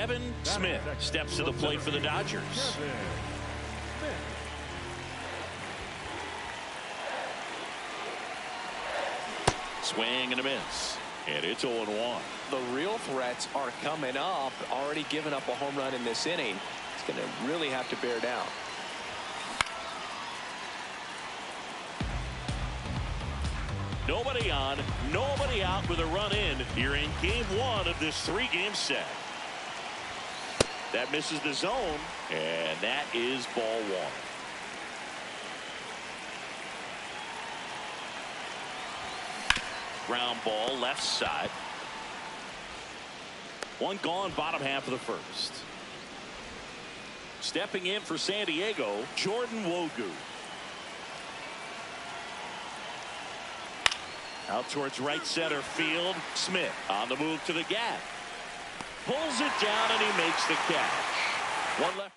Kevin Smith steps to the plate for the Dodgers. Swing and a miss. And it's 0-1. The real threats are coming up. Already given up a home run in this inning. It's going to really have to bear down. Nobody on, nobody out with a run in here in game 1 of this 3-game set. That misses the zone, and that is ball 1. Ground ball left side. One gone, bottom half of the first. Stepping in for San Diego, Jordan Wogu. Out towards right center field. Smith on the move to the gap. Pulls it down and he makes the catch. One left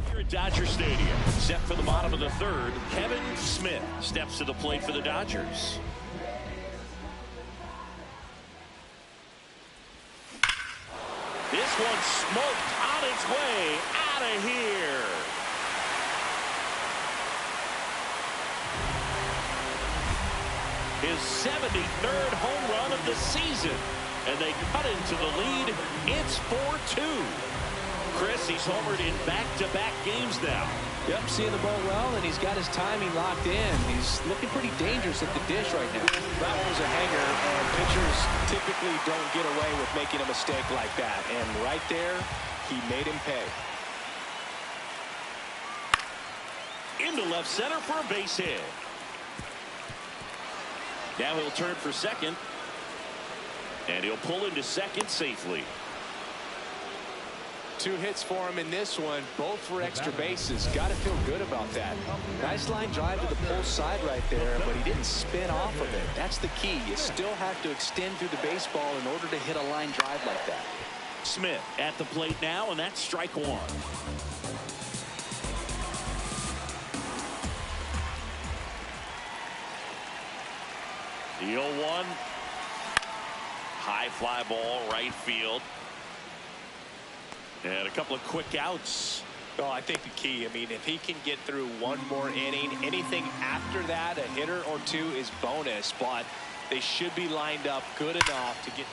for here at Dodger Stadium. Set for the bottom of the 3rd. Kevin Smith steps to the plate for the Dodgers. This one smoked on its way out of here. His 73rd home run of the season. And they cut into the lead. It's 4-2. Chris, he's homered in back-to-back games now. Yep, seeing the ball well, and he's got his timing locked in. He's looking pretty dangerous at the dish right now. That one was a hanger, and pitchers typically don't get away with making a mistake like that. And right there, he made him pay. Into left center for a base hit. Now he'll turn for second. And he'll pull into second safely. 2 hits for him in this one, both for extra bases. Got to feel good about that. Nice line drive to the pull side right there, but he didn't spin off of it. That's the key. You still have to extend through the baseball in order to hit a line drive like that. Smith at the plate now, and that's strike 1. The 0-1. High fly ball, right field. And a couple of quick outs. Well, I think the key, I mean, if he can get through one more inning, anything after that, a hitter or 2 is bonus, but they should be lined up good enough to get.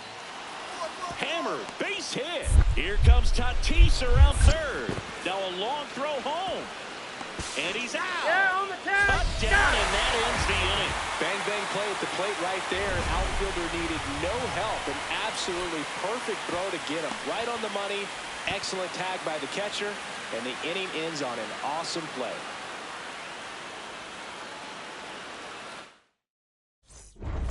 Hammered, base hit. Here comes Tatis around 3rd. Now a long throw home. And he's out. Yeah, on the tag. Cut down, and that ends the inning. Bang, bang play at the plate right there. An outfielder needed no help. An absolutely perfect throw to get him. Right on the money. Excellent tag by the catcher. And the inning ends on an awesome play.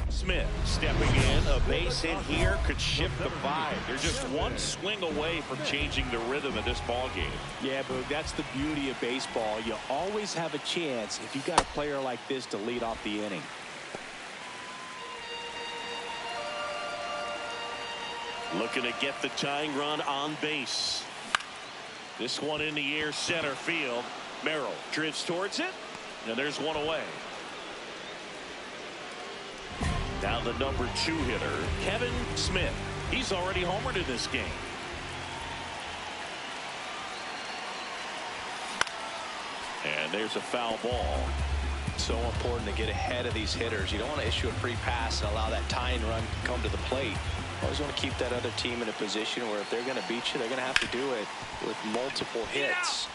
Smith stepping in. A base hit here could shift the vibe. They're just one swing away from changing the rhythm of this ball game. Yeah, Boog, that's the beauty of baseball. You always have a chance if you've got a player like this to lead off the inning. Looking to get the tying run on base. This one in the air, center field. Merrill drifts towards it, and there's one away. Now the number 2 hitter, Kevin Smith. He's already homered in this game. And there's a foul ball. So important to get ahead of these hitters. You don't want to issue a free pass and allow that tying run to come to the plate. Always want to keep that other team in a position where if they're going to beat you, they're going to have to do it with multiple hits.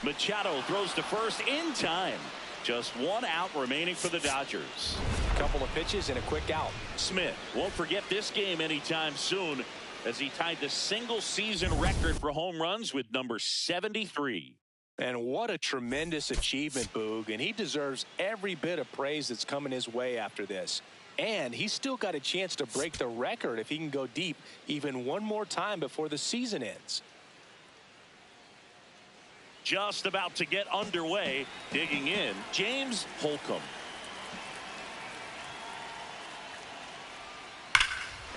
Machado throws to first in time. Just 1 out remaining for the Dodgers. Couple of pitches and a quick out. Smith won't forget this game anytime soon as he tied the single season record for home runs with number 73. And what a tremendous achievement, Boog. And he deserves every bit of praise that's coming his way after this. And he's still got a chance to break the record if he can go deep even one more time before the season ends. Just about to get underway. Digging in, James Holcomb.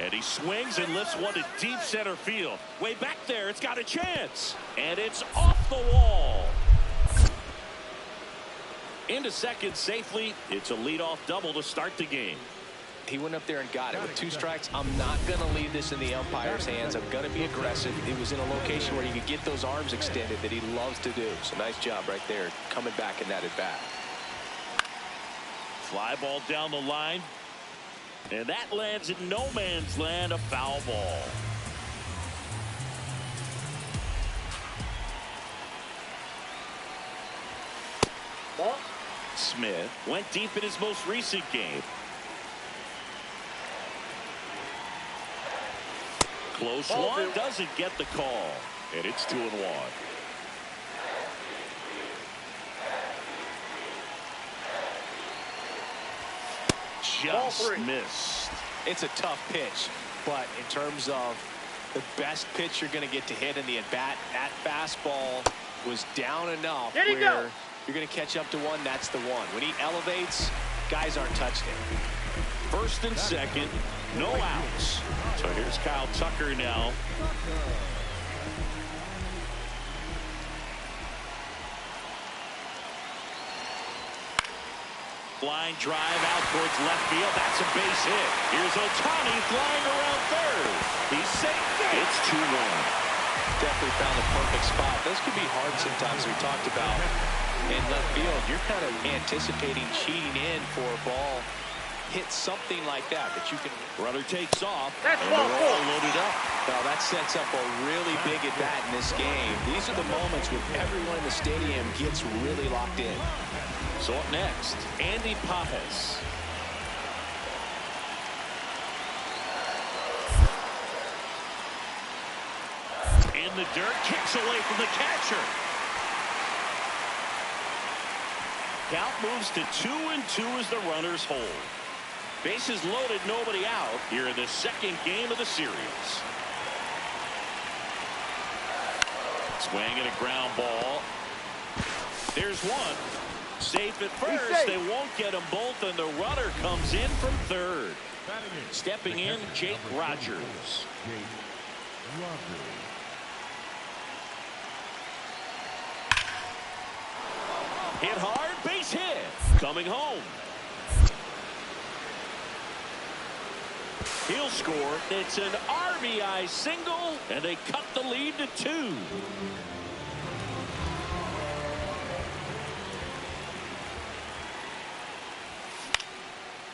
And he swings and lifts one to deep center field. Way back there, it's got a chance. And it's off the wall. Into second safely. It's a leadoff double to start the game. He went up there and got it. With 2 strikes, I'm not going to leave this in the umpire's hands. I'm going to be aggressive. It was in a location where you could get those arms extended that he loves to do. So nice job right there, coming back in that at bat. Fly ball down the line. And that lands in no man's land, a foul ball. Smith went deep in his most recent game. Close one, doesn't get the call, and it's 2-1. Just missed. It's a tough pitch, but in terms of the best pitch you're going to get to hit in the at-bat, that fastball was down enough where you're going to catch up to one. That's the one. When he elevates, guys aren't touching him. First and second, no outs. So here's Kyle Tucker now. Line drive out towards left field. That's a base hit. Here's Ohtani flying around third. He's safe. It's 2-1. Definitely found the perfect spot. Those could be hard sometimes. We talked about in left field. You're kind of anticipating cheating in for a ball. Hit something like that you can. Runner takes off. And they're all loaded up. Well, that sets up a really big at bat in this game. These are the moments when everyone in the stadium gets really locked in. So up next, Andy Pages. In the dirt, kicks away from the catcher. Count moves to 2-2 as the runners hold. Bases loaded, nobody out here in the second game of the series. Swing and a ground ball. There's one. Safe at first. They won't get them both, and the runner comes in from third. Stepping in, Jake Rogers. Hit hard, base hit. Coming home. He'll score. It's an RBI single, and they cut the lead to 2.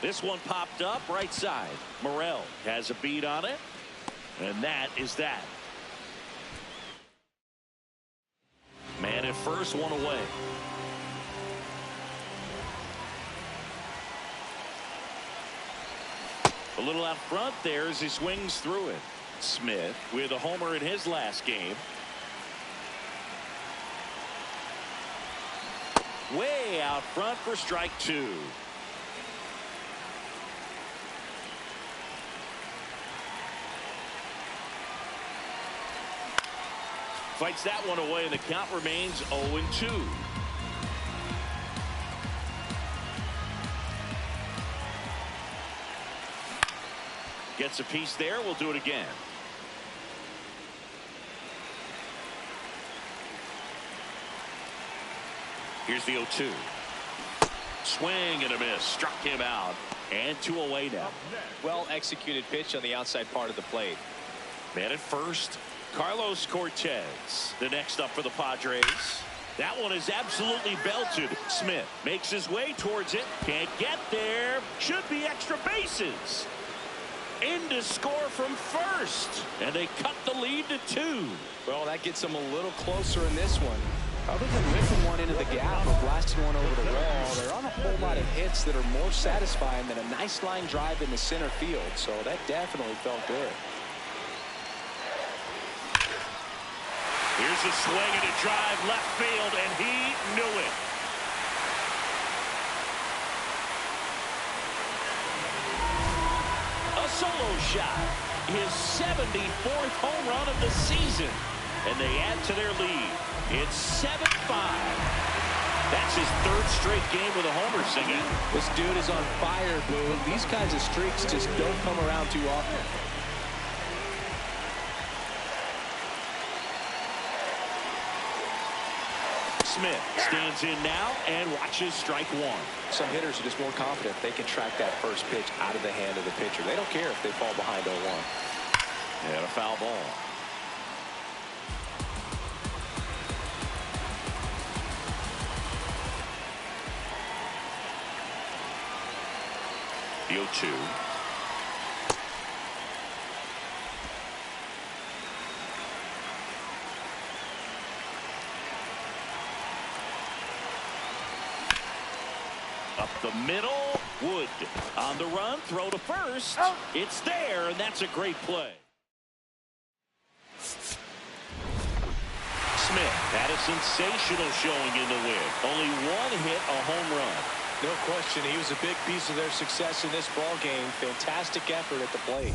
This one popped up right side. Morel has a beat on it, and that is that. Man at first, one away. A little out front there as he swings through it. Smith with a homer in his last game. Way out front for strike 2. Fights that one away, and the count remains 0-2. Gets a piece there. We'll do it again. Here's the 0-2. Swing and a miss. Struck him out. And 2 away now. Well executed pitch on the outside part of the plate. Man at first, Carlos Cortez. The next up for the Padres. That one is absolutely belted. Smith makes his way towards it. Can't get there. Should be extra bases. In to score from first. And they cut the lead to 2. Well, that gets them a little closer in this one. Other than ripping one into the gap or blasting one over the wall, there aren't a whole lot of hits that are more satisfying than a nice line drive in the center field. So that definitely felt good. Here's a swing and a drive left field, and he knew it. A solo shot. His 74th home run of the season. And they add to their lead. It's 7-5. That's his 3rd straight game with a homer, Singing. This dude is on fire, Boone. These kinds of streaks just don't come around too often. Smith stands in now and watches strike one. Some hitters are just more confident they can track that first pitch out of the hand of the pitcher. They don't care if they fall behind 0-1. And a foul ball. The 0-2. Up the middle, Wood on the run, throw to first. Oh. It's there, and that's a great play. Smith had a sensational showing in the win. Only one hit, a home run. No question, he was a big piece of their success in this ball game. Fantastic effort at the plate.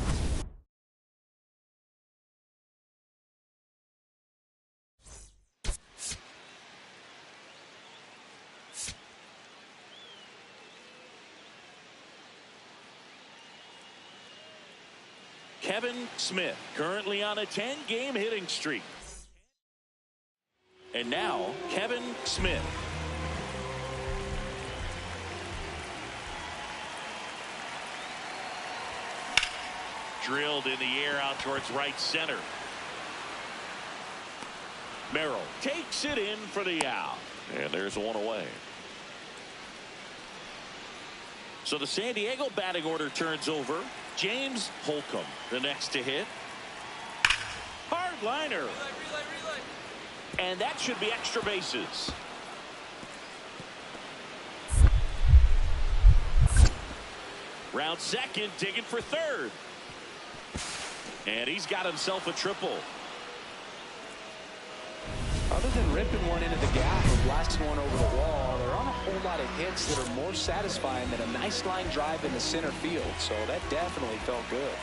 Kevin Smith currently on a 10-game hitting streak. And now, Kevin Smith. Drilled in the air out towards right center. Merrill takes it in for the out. And there's one away. So the San Diego batting order turns over. James Holcomb, the next to hit. Hard liner. Relay. And that should be extra bases. Round second, digging for third. And he's got himself a triple. Other than ripping one into the gap or blasting one over the wall, there aren't a whole lot of hits that are more satisfying than a nice line drive in the center field. So that definitely felt good.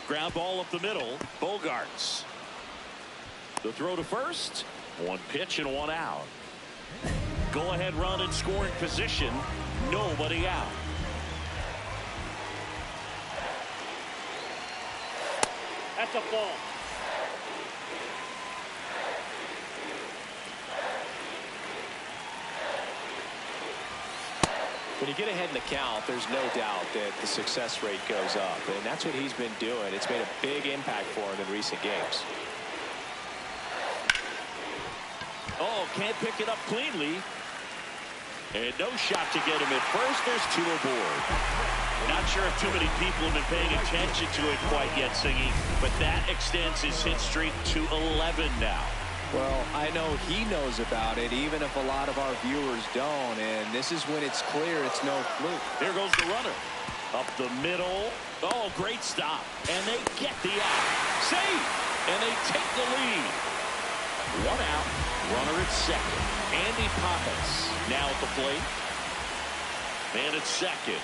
Ground ball up the middle. Bogarts. The throw to first. One pitch and one out. Go ahead run in scoring position. Nobody out. That's a ball. When you get ahead in the count, there's no doubt that the success rate goes up, and that's what he's been doing. It's made a big impact for him in recent games. Oh, can't pick it up cleanly. And no shot to get him at first. There's two aboard. Not sure if too many people have been paying attention to it quite yet, Singy, but that extends his hit streak to 11 now. Well, I know he knows about it, even if a lot of our viewers don't, and this is when it's clear it's no fluke. There goes the runner. Up the middle. Oh, great stop. And they get the out. Safe. And they take the lead. One out. Runner at second. Andy Pappas now at the plate. And at second.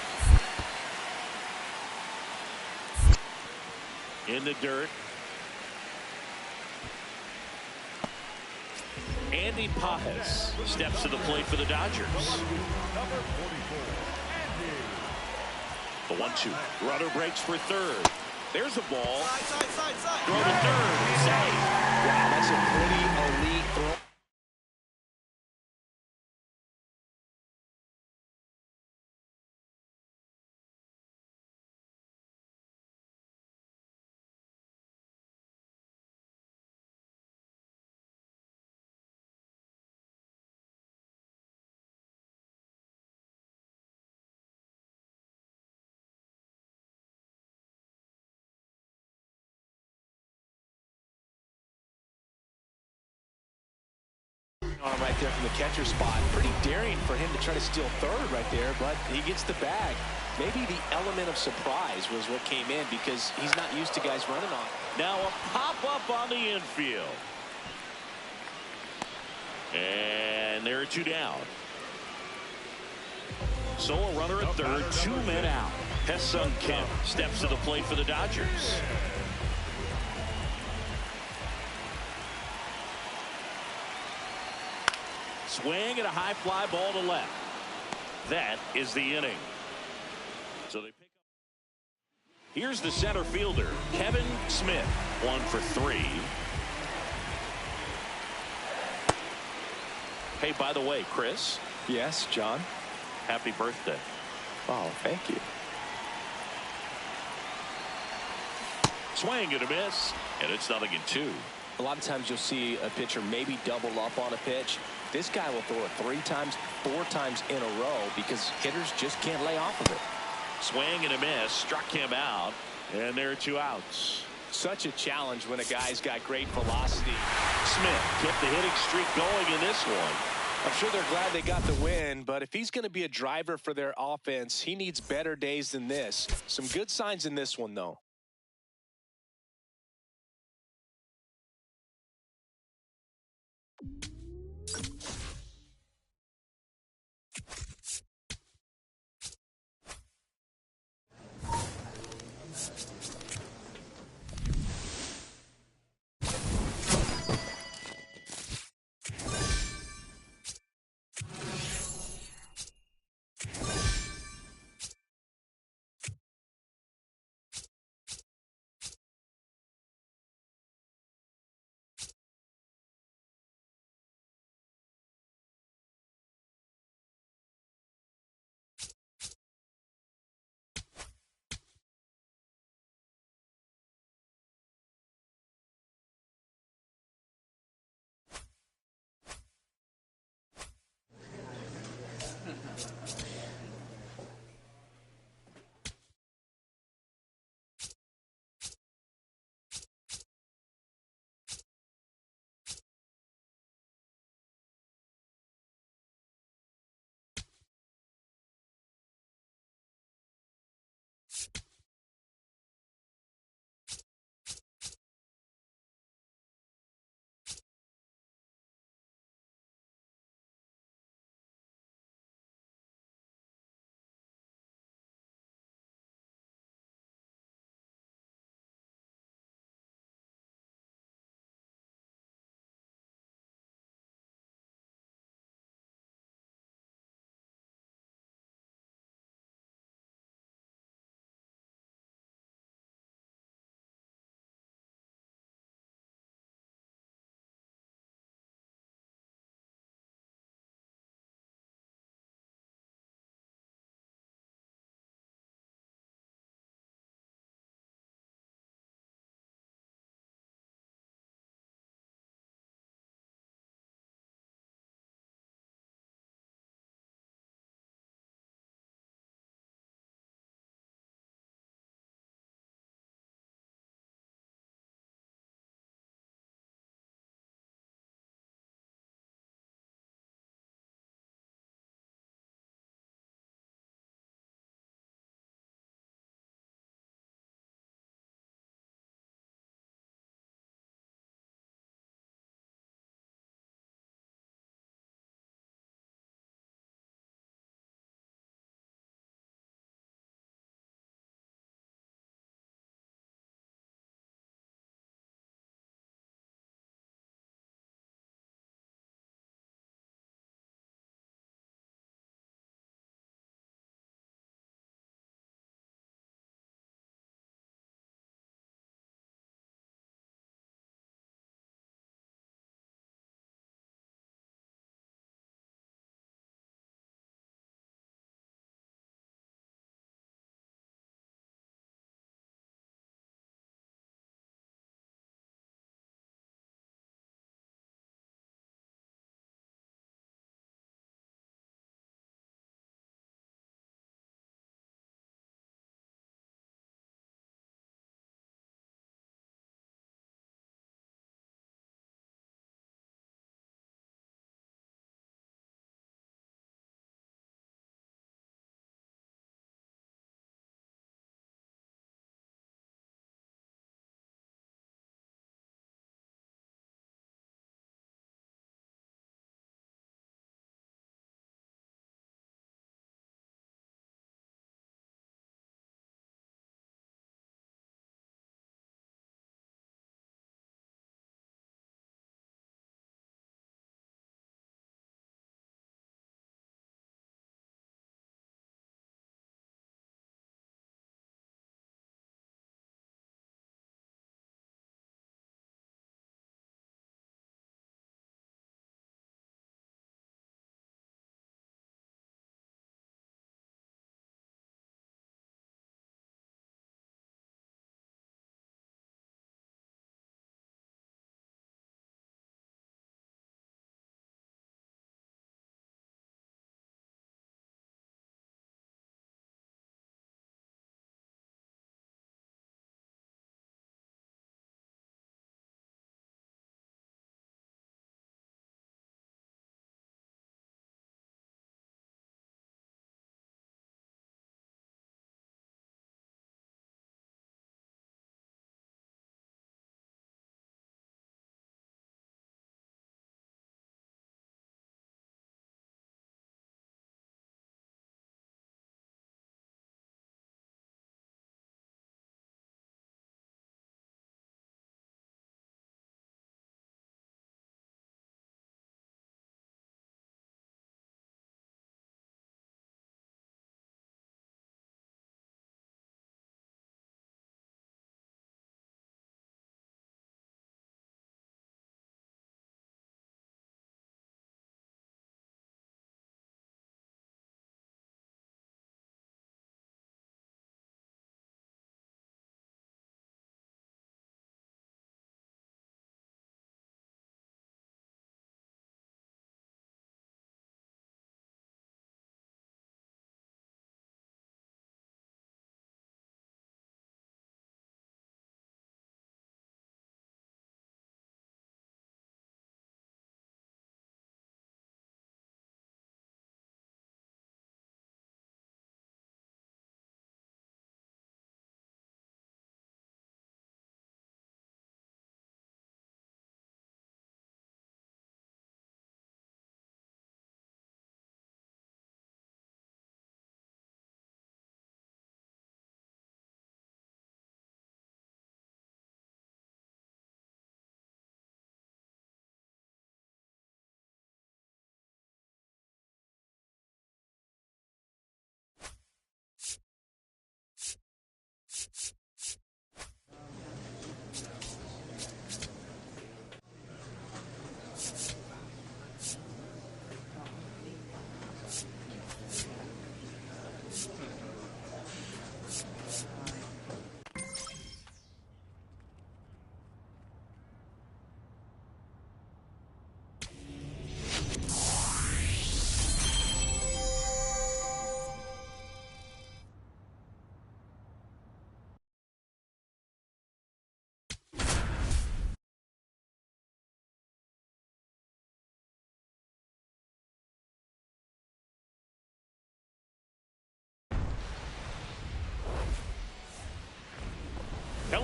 In the dirt. Andy Pappas steps to the plate for the Dodgers. The 1-2. Runner breaks for third. There's a ball. Side. Throw to third. Safe. Wow, that's a pretty elite throw. Right there from the catcher spot. Pretty daring for him to try to steal third right there, but he gets the bag. Maybe the element of surprise was what came in because he's not used to guys running on. Now a pop-up on the infield. And there are two down. So a runner at third, 2 men out. Ha-Seong Kim steps to the plate for the Dodgers. Swing and a high fly ball to left. That is the inning. So they pick up. Here's the center fielder, Kevin Smith, 1 for 3. Hey, by the way, Chris. Yes, John. Happy birthday. Oh, thank you. Swing and a miss, and it's 0-2. A lot of times you'll see a pitcher maybe double up on a pitch. This guy will throw it 3 times, 4 times in a row because hitters just can't lay off of it. Swing and a miss, struck him out, and there are 2 outs. Such a challenge when a guy's got great velocity. Smith kept the hitting streak going in this one. I'm sure they're glad they got the win, but if he's going to be a driver for their offense, he needs better days than this. Some good signs in this one, though.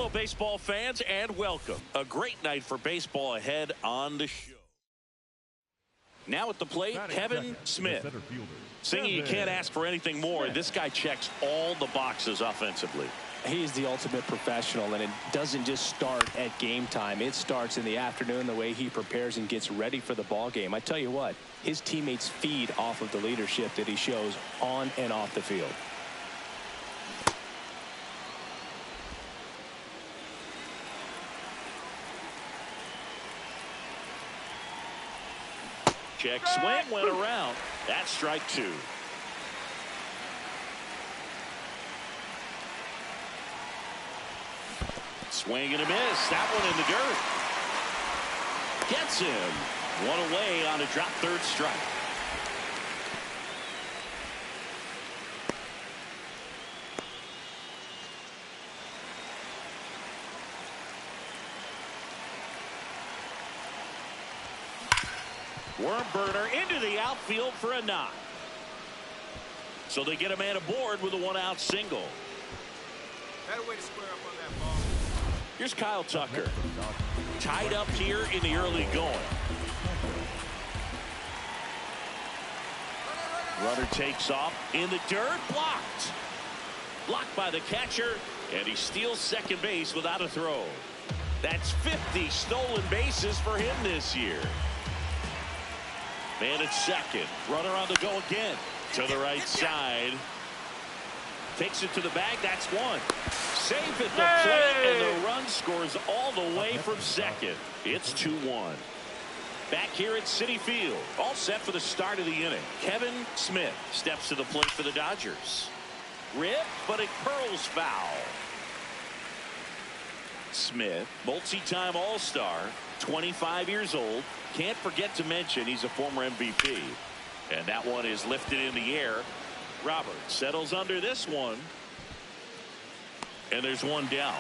Hello, baseball fans, and welcome. A great night for baseball ahead on the show. Now at the plate, Kevin Smith. Singing, you can't ask for anything more. This guy checks all the boxes offensively. He's the ultimate professional, and it doesn't just start at game time. It starts in the afternoon, the way he prepares and gets ready for the ball game. I tell you what, his teammates feed off of the leadership that he shows on and off the field. Check swing, went around. That's strike two. Swing and a miss. That one in the dirt. Gets him. One away on a drop third strike. Worm burner into the outfield for a knock. So they get a man aboard with a one-out single. Better way to square up on that ball. Here's Kyle Tucker. Tied up here in the early going. Runner takes off in the dirt. Blocked. Blocked by the catcher. And he steals second base without a throw. That's 50 stolen bases for him this year. Man at second. Runner on the go again. To the right side. Takes it to the bag. That's one. Safe at the plate, and the run scores all the way from second. It's 2-1. Back here at Citi Field. All set for the start of the inning. Kevin Smith steps to the plate for the Dodgers. Rip, but it curls foul. Smith, multi-time All-Star, 25 years old. Can't forget to mention he's a former MVP. And that one is lifted in the air. Roberts settles under this one. And there's one down.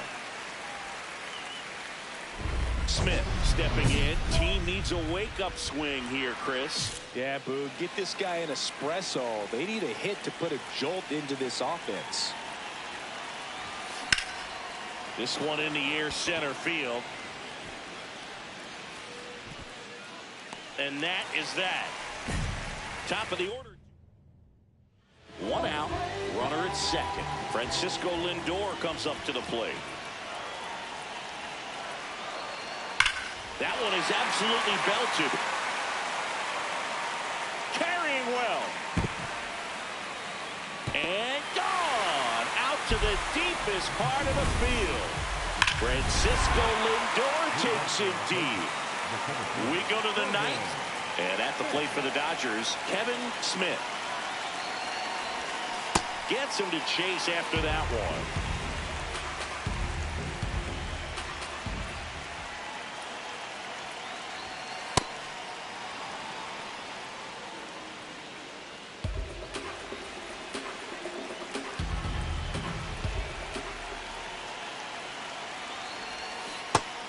Smith stepping in. Team needs a wake-up swing here, Chris. Yeah, Boog, get this guy an espresso. They need a hit to put a jolt into this offense. This one in the air, center field. And that is that. Top of the order. One out. Runner at second. Francisco Lindor comes up to the plate. That one is absolutely belted. Carrying well. And gone. Out to the deepest part of the field. Francisco Lindor takes it deep. We go to the ninth. And at the plate for the Dodgers, Kevin Smith. Gets him to chase after that one.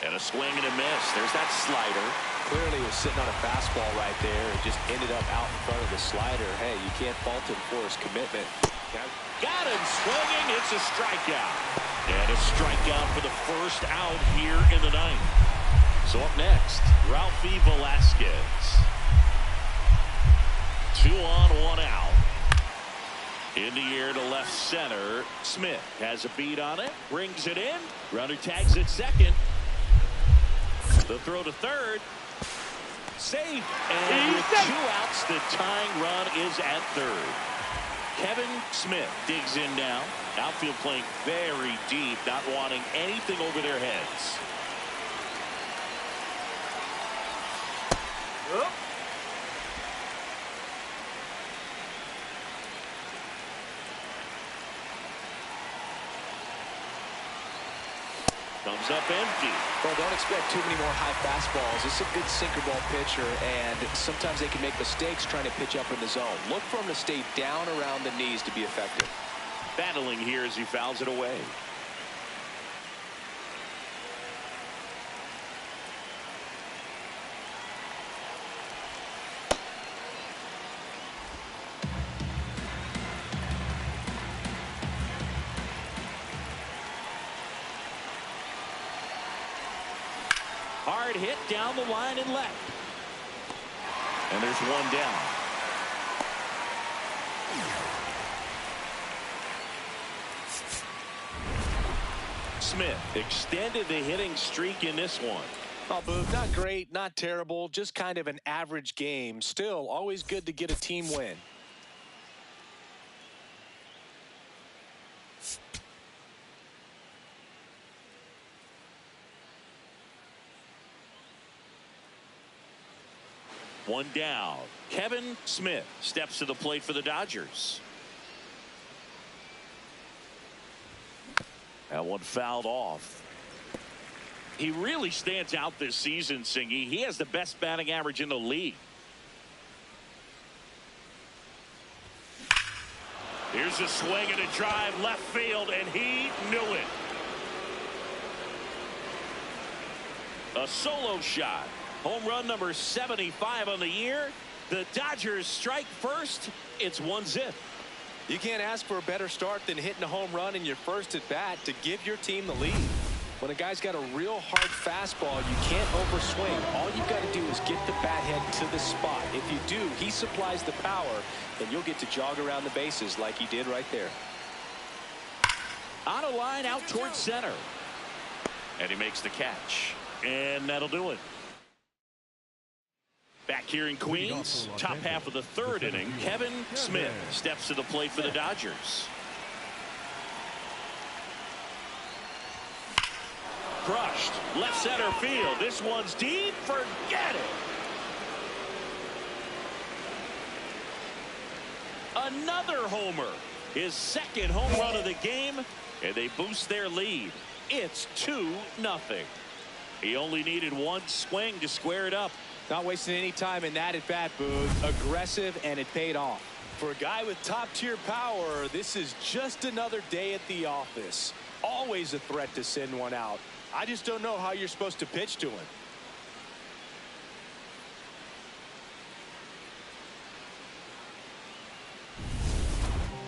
And a swing and a miss. There's that slider. Clearly he was sitting on a fastball right there and just ended up out in front of the slider. Hey, you can't fault him for his commitment. Got him swinging. It's a strikeout. And a strikeout for the first out here in the ninth. So up next, Ralphie Velasquez. 2 on, 1 out. In the air to left center. Smith has a beat on it. Brings it in. Runner tags at second. The throw to third. Safe. And with 2 outs, the tying run is at third. Kevin Smith digs in now. Outfield playing very deep, not wanting anything over their heads. Comes up empty. Well, don't expect too many more high fastballs. This is a good sinker ball pitcher, and sometimes they can make mistakes trying to pitch up in the zone. Look for him to stay down around the knees to be effective. Battling here as he fouls it away. hard hit down the line and left. And there's one down. Smith extended the hitting streak in this one. Oh, Boog, not great, not terrible, just kind of an average game. Still, always good to get a team win. One down. Kevin Smith steps to the plate for the Dodgers. That one fouled off. He really stands out this season, Singy. He has the best batting average in the league. Here's a swing and a drive left field, and he knew it. A solo shot. Home run number 75 on the year. The Dodgers strike first. It's 1-0. You can't ask for a better start than hitting a home run in your first at bat to give your team the lead. When a guy's got a real hard fastball, you can't overswing. All you've got to do is get the bat head to the spot. If you do, he supplies the power, and you'll get to jog around the bases like he did right there. On a line out towards center. And he makes the catch. And that'll do it. Back here in Queens, top half of the third inning, Kevin Smith steps to the plate for the Dodgers. Crushed. Left center field. This one's deep. Forget it. Another homer. His second home run of the game, and they boost their lead. It's 2-0. He only needed one swing to square it up. Not wasting any time in that at bat, Boog. Aggressive, and it paid off. For a guy with top-tier power, this is just another day at the office. Always a threat to send one out. I just don't know how you're supposed to pitch to him.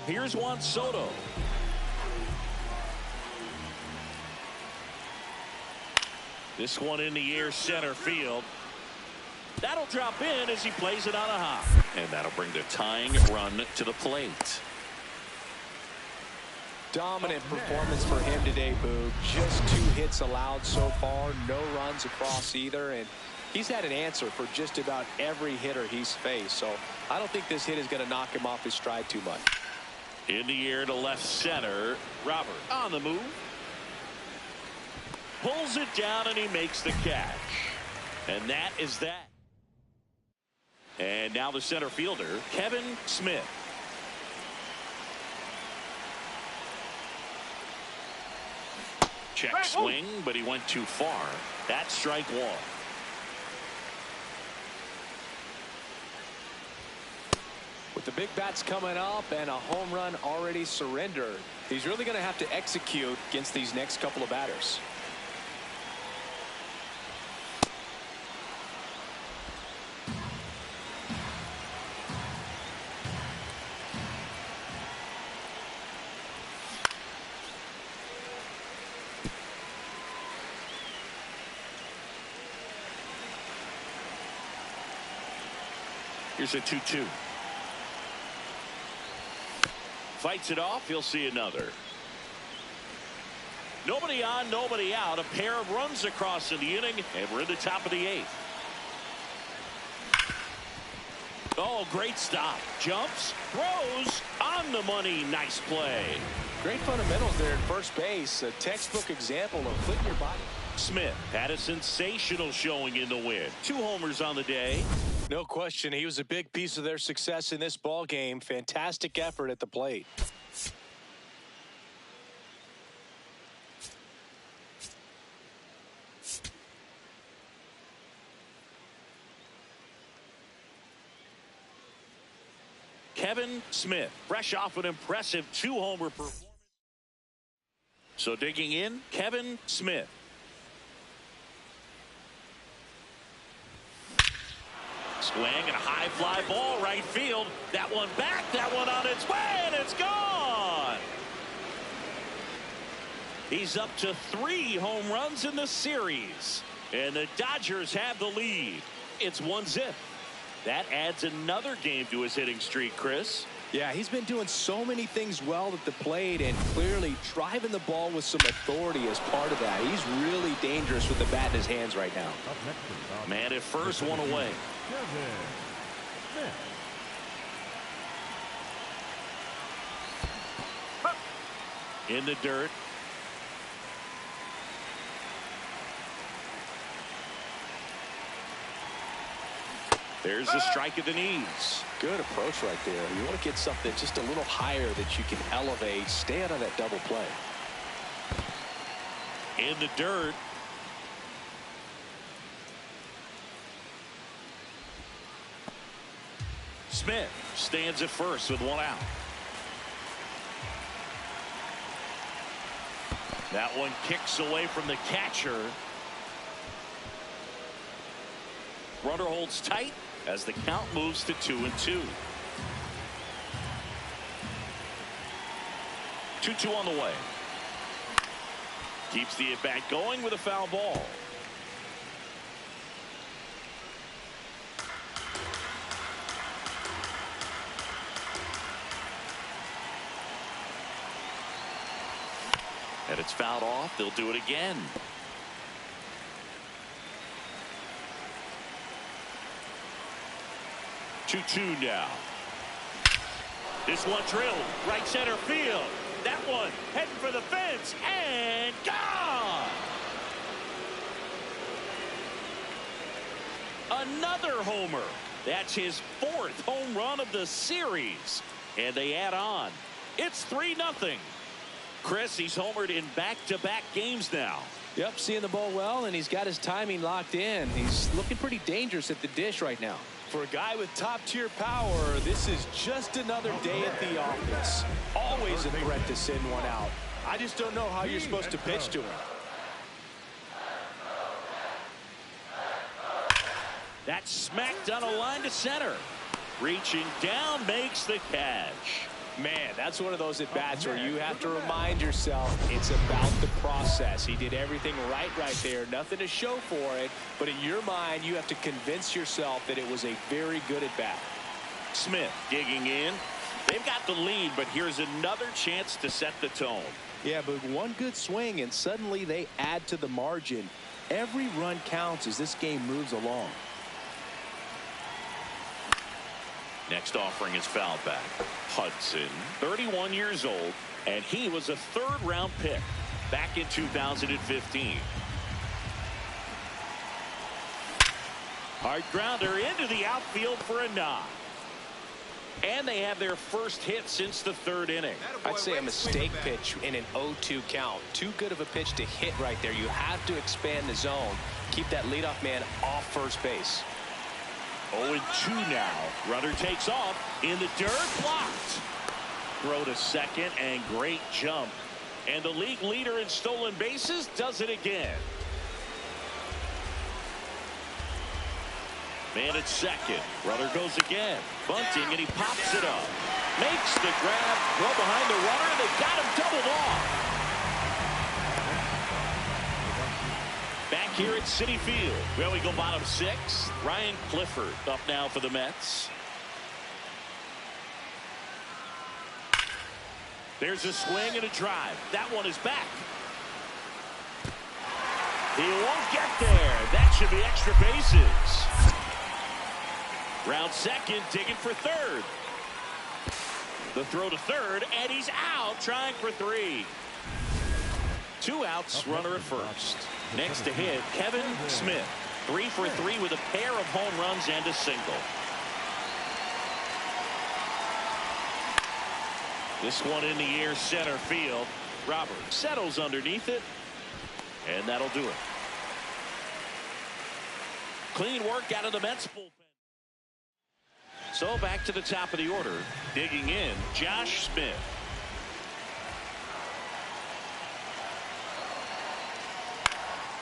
Here's Juan Soto. This one in the air center field. That'll drop in as he plays it on a hop. And that'll bring the tying run to the plate. Dominant performance for him today, Boog. Just 2 hits allowed so far. No runs across either. And he's had an answer for just about every hitter he's faced. So I don't think this hit is going to knock him off his stride too much. In the air to left center. Robert on the move. Pulls it down and he makes the catch. And that is that. And now the center fielder, Kevin Smith. Check swing, but he went too far. That's strike one. With the big bats coming up and a home run already surrendered, he's really going to have to execute against these next couple of batters. Here's a 2-2. Fights it off. He'll see another. Nobody on, nobody out. A pair of runs across in the inning, and we're in the top of the 8th. Oh, great stop. Jumps, throws, on the money. Nice play. Great fundamentals there at first base. A textbook example of putting your body. Smith had a sensational showing in the win. 2 homers on the day. No question, he was a big piece of their success in this ball game. Fantastic effort at the plate. Kevin Smith, fresh off an impressive 2-homer performance. So digging in, Kevin Smith. Swing and a high fly ball right field. That one back, that one on its way, and it's gone. He's up to 3 home runs in the series. And the Dodgers have the lead. It's 1-0. That adds another game to his hitting streak, Chris. Yeah, he's been doing so many things well at the plate and clearly driving the ball with some authority as part of that. He's really dangerous with the bat in his hands right now. Man at first, one away. In the dirt. There's a strike at the knees. Good approach right there. You want to get something just a little higher that you can elevate. Stay out of that double play. In the dirt. Smith stands at first with one out. That one kicks away from the catcher. Runner holds tight as the count moves to 2-2. 2-2 on the way. Keeps the at-bat going with a foul ball. And it's fouled off. They'll do it again. 2-2 now. This one drilled right center field. That one heading for the fence and gone. Another homer. That's his 4th home run of the series. And they add on. It's 3-0. Chris, he's homered in back-to-back games now. Yep, seeing the ball well, and he's got his timing locked in. He's looking pretty dangerous at the dish right now. For a guy with top-tier power, this is just another day at the office. Always a threat to send one out. I just don't know how you're supposed to pitch to him. That's smacked on a line to center. Reaching down makes the catch. Man, that's one of those at-bats where you have to remind yourself it's about the process. He did everything right there. Nothing to show for it. But in your mind, you have to convince yourself that it was a very good at-bat. Smith digging in. They've got the lead, but here's another chance to set the tone. Yeah, but one good swing, and suddenly they add to the margin. Every run counts as this game moves along. Next offering is fouled back. Hudson, 31 years old, and he was a 3rd-round pick back in 2015. Hard grounder into the outfield for a knock. And they have their first hit since the 3rd inning. I'd say a mistake pitch in an 0-2 count. Too good of a pitch to hit right there. You have to expand the zone. Keep that leadoff man off first base. 0-2 now. Runner takes off in the dirt. Blocked. Throw to second and great jump. And the league leader in stolen bases does it again. Man at second. Runner goes again. Bunting, and he pops it up. Makes the grab. Throw behind the runner, and they got him doubled off. Back here at Citi Field. Well, we go bottom 6. Ryan Clifford up now for the Mets. There's a swing and a drive. That one is back. He won't get there. That should be extra bases. Round second, digging for third. The throw to third, and he's out trying for 3. 2 outs, runner at first. Next to hit, Kevin Smith. 3 for 3 with a pair of home runs and a single. This one in the air, center field. Robert settles underneath it, and that'll do it. Clean work out of the Mets bullpen. So back to the top of the order. Digging in, Josh Smith.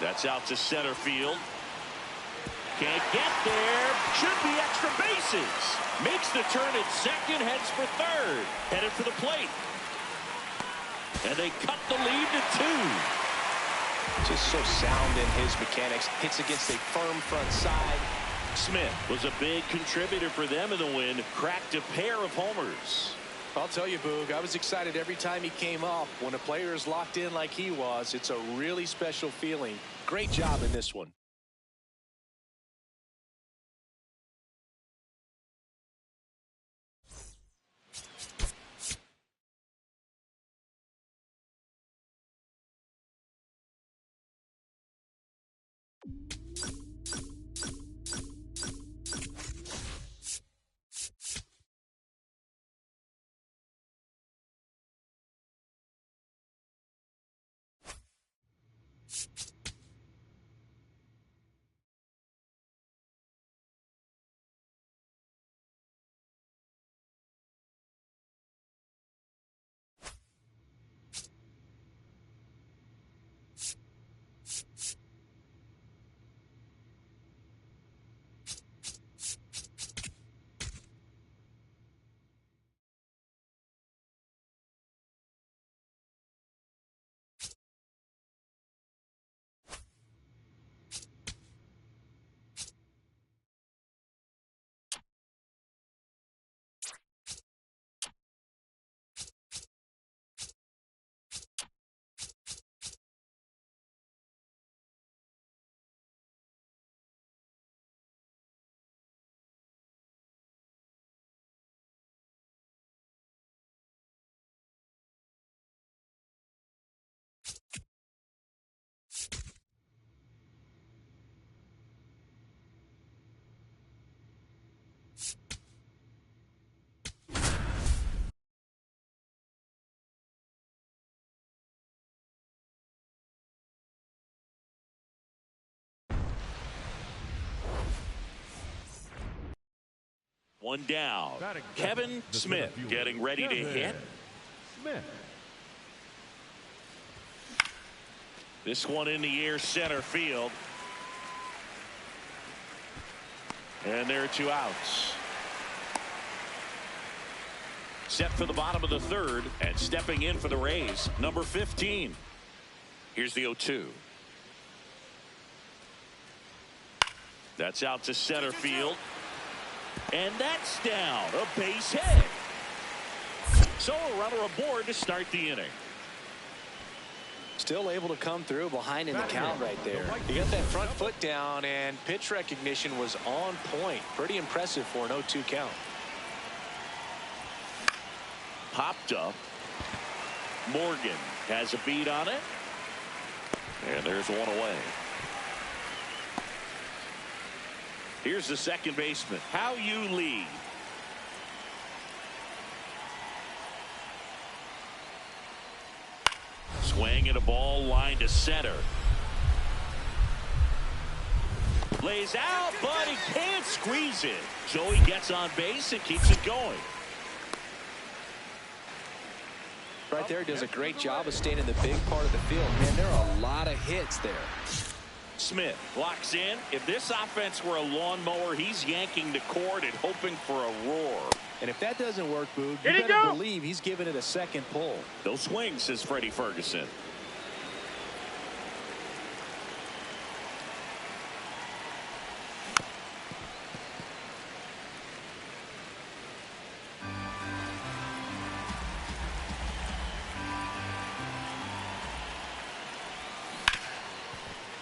That's out to center field. Can't get there. Should be extra bases. Makes the turn at second, heads for third. Headed for the plate. And they cut the lead to 2. Just so sound in his mechanics. Hits against a firm front side. Smith was a big contributor for them in the win. Cracked a pair of homers. I'll tell you, Boog, I was excited every time he came up. When a player is locked in like he was, it's a really special feeling. Great job in this one. One down. Kevin Smith getting ready to hit. This one in the air, center field. And there are 2 outs. Set for the bottom of the third, and stepping in for the Rays, number 15. Here's the 0-2. That's out to center field. And that's down. A base hit. So a runner aboard to start the inning. Still able to come through behind in the count right there. He got that front foot down, and pitch recognition was on point. Pretty impressive for an 0-2 count. Popped up. Morgan has a beat on it. And there's one away. Here's the second baseman. Hao-Yu Lee. Swing and a ball line to center. Lays out, but he can't squeeze it. So he gets on base and keeps it going. Right there, does a great job of staying in the big part of the field. Man, there are a lot of hits there. Smith locks in. If this offense were a lawnmower, he's yanking the cord and hoping for a roar. And if that doesn't work, Boog, you better believe he's giving it a second pull. Those swings, says Freddie Ferguson.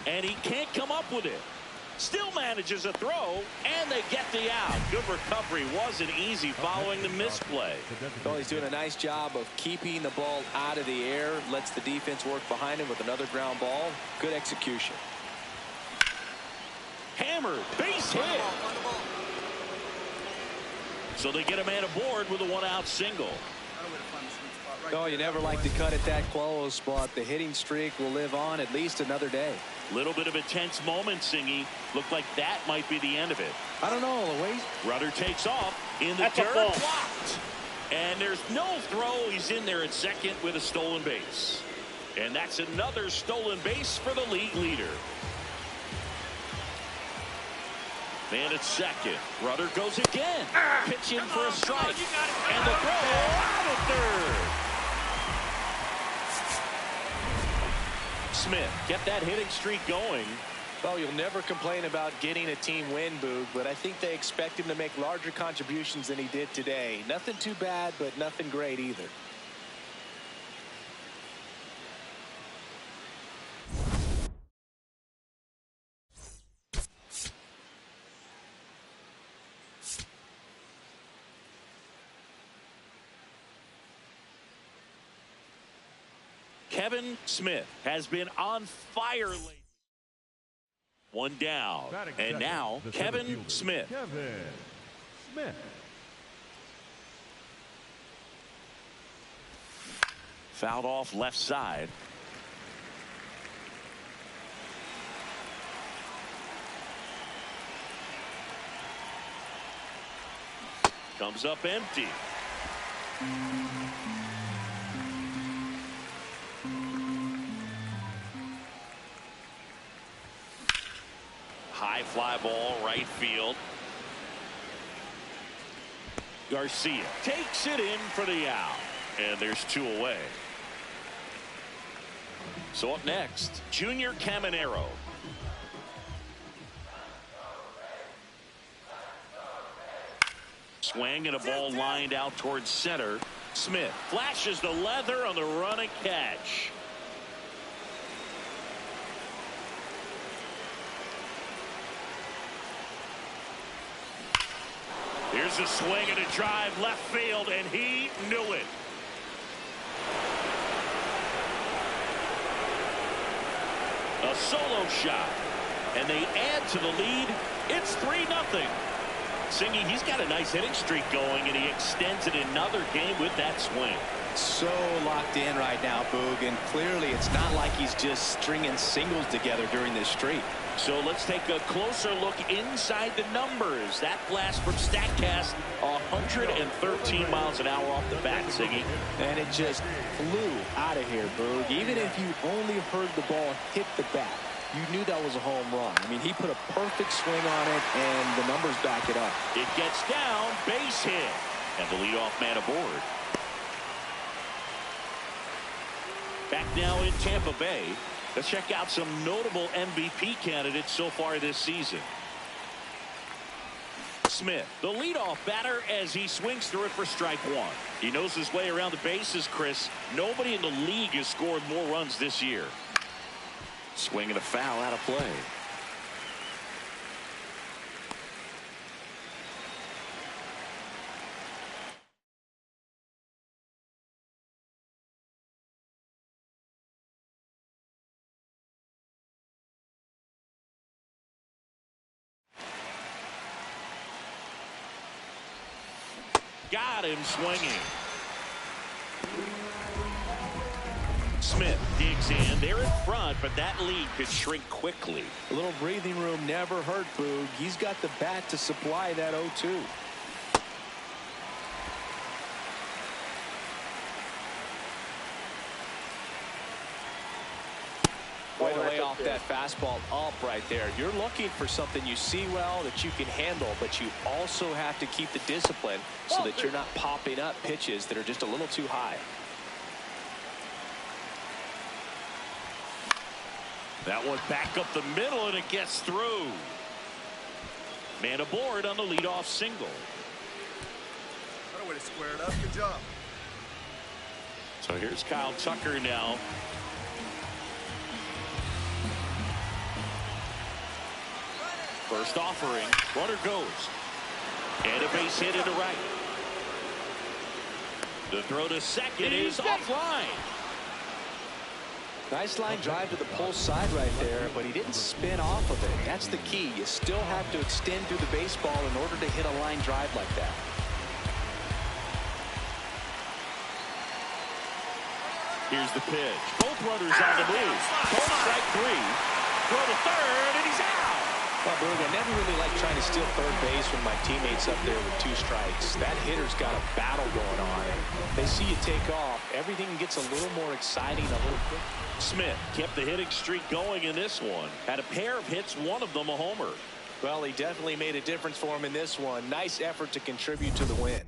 And he can't come up with it. Still manages a throw, and they get the out. Good recovery. Wasn't easy following the misplay. Well, he's doing a nice job of keeping the ball out of the air. Lets the defense work behind him with another ground ball. Good execution. Hammered. Base hit. So they get a man aboard with a 1-out single. Oh, you never like to cut it that close, but the hitting streak will live on at least another day. Little bit of a tense moment, Singy. Looked like that might be the end of it. I don't know, Louise. Rudder takes off in the dirt, blocked. And there's no throw. He's in there at second with a stolen base. And that's another stolen base for the league leader. Man at second. Rudder goes again. Pitch in for a strike. And the throw out of third. Smith kept that hitting streak going. Well, you'll never complain about getting a team win, Boog, but I think they expect him to make larger contributions than he did today. Nothing too bad, but nothing great either. Kevin Smith has been on fire lately. One down. And now Kevin Smith. Kevin Smith. Fouled off left side. Comes up empty. High fly ball, right field. Garcia takes it in for the out. And there's two away. So up next, Junior Caminero. Swing and a ball lined out towards center. Smith flashes the leather on the run and catch. Here's a swing and a drive left field, and he knew it. A solo shot, and they add to the lead. It's 3-0. Singy, he's got a nice hitting streak going, and he extends it another game with that swing. So locked in right now, Boog, and clearly it's not like he's just stringing singles together during this streak. So let's take a closer look inside the numbers. That blast from StatCast, 113 miles an hour off the bat, Singy. And it just flew out of here, Boog. Even if you only heard the ball hit the bat, you knew that was a home run. I mean, he put a perfect swing on it, and the numbers back it up. It gets down, base hit, and the leadoff man aboard. Back now in Tampa Bay. Let's check out some notable MVP candidates so far this season. Smith, the leadoff batter, as he swings through it for strike one. He knows his way around the bases, Chris. Nobody in the league has scored more runs this year. Swing and a foul out of play. Got him swinging. Smith digs in. They're in front, but that lead could shrink quickly. A little breathing room never hurt, Boog. He's got the bat to supply that 0-2. Way to lay off that fastball up right there. You're looking for something you see well that you can handle, but you also have to keep the discipline so that you're not popping up pitches that are just a little too high. That one back up the middle, and it gets through. Man aboard on the leadoff single. Better way to square it up. Good job. So here's Kyle Tucker now. First offering, runner goes. And a base hit into right. The throw to second is offline. Nice line drive to the pull side right there, but he didn't spin off of it. That's the key. You still have to extend through the baseball in order to hit a line drive like that. Here's the pitch. Both runners on the move. Both strike three. Throw to third, and he's out. Well, Boog, I never really like trying to steal third base when my teammate's up there with 2 strikes. That hitter's got a battle going on. They see you take off. Everything gets a little more exciting, a little quicker. Smith kept the hitting streak going in this one. Had a pair of hits, one of them a homer. Well, he definitely made a difference for him in this one. Nice effort to contribute to the win.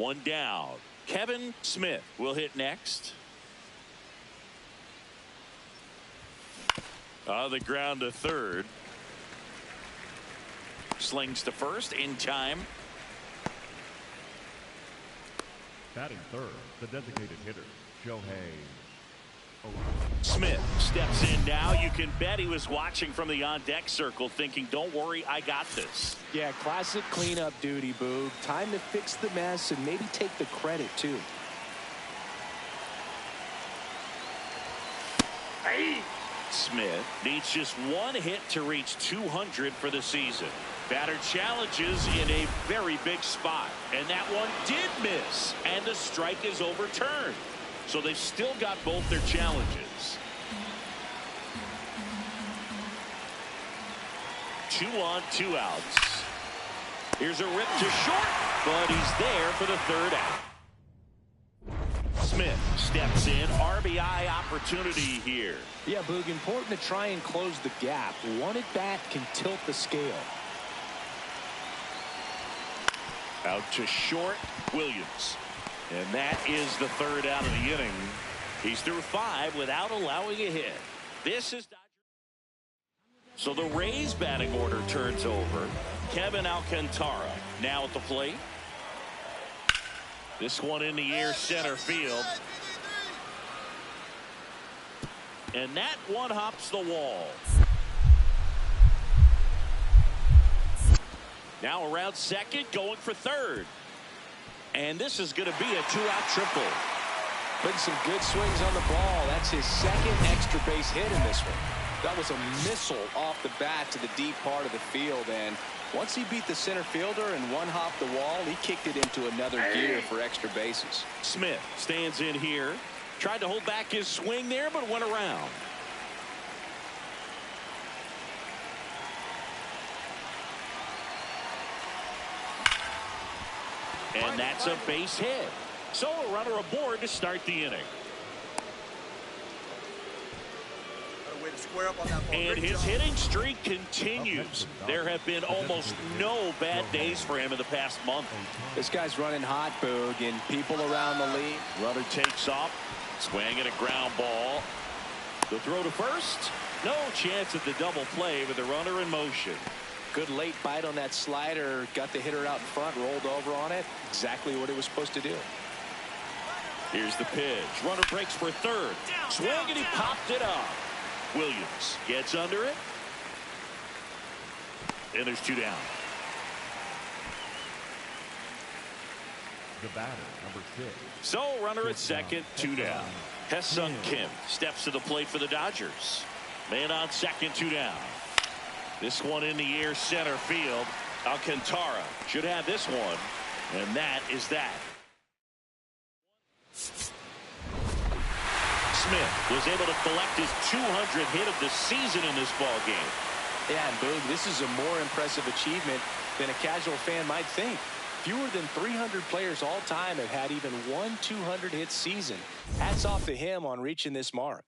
One down. Kevin Smith will hit next. On the ground to third. Slings to first in time. Batting third, the designated hitter, Shohei Ohtani. Smith steps in now. You can bet he was watching from the on-deck circle thinking, don't worry, I got this. Yeah, classic cleanup duty, Boog. Time to fix the mess and maybe take the credit, too. Smith needs just one hit to reach 200 for the season. Batter challenges in a very big spot, and that one did miss, and the strike is overturned. So they've still got both their challenges. 2 on, 2 outs. Here's a rip to short, but he's there for the third out. Smith steps in. RBI opportunity here. Yeah, Boog, important to try and close the gap. One at bat can tilt the scale. Out to short, Williams. And that is the third out of the inning. He's through 5 without allowing a hit. This is Dodger. So the Rays batting order turns over. Kevin Alcantara now at the plate. This one in the air, center field. And that one hops the wall. Now around second, going for third. And this is going to be a 2-out triple. Putting some good swings on the ball. That's his second extra base hit in this one. That was a missile off the bat to the deep part of the field. And once he beat the center fielder and one hopped the wall, he kicked it into another gear for extra bases. Smith stands in here. Tried to hold back his swing there, but went around. And that's a base hit. So a runner aboard to start the inning. Way to square up on that ball. And his hitting streak continues. There have been almost no bad days for him in the past month. This guy's running hot, Boog, and people around the league. Runner takes off. Swinging a ground ball. The throw to first. No chance at the double play with the runner in motion. Good late bite on that slider. Got the hitter out in front, rolled over on it. Exactly what he was supposed to do. Here's the pitch. Runner breaks for third. Swing and he popped it up. Williams gets under it. And there's 2 down. The batter, number 6. So runner at second, 2 down. Hesung Kim steps to the plate for the Dodgers. Man on second, 2 down. This one in the air, center field. Alcantara should have this one. And that is that. Smith was able to collect his 200th hit of the season in this ball game. Yeah, and Boog, this is a more impressive achievement than a casual fan might think. Fewer than 300 players all time have had even one 200-hit season. Hats off to him on reaching this mark.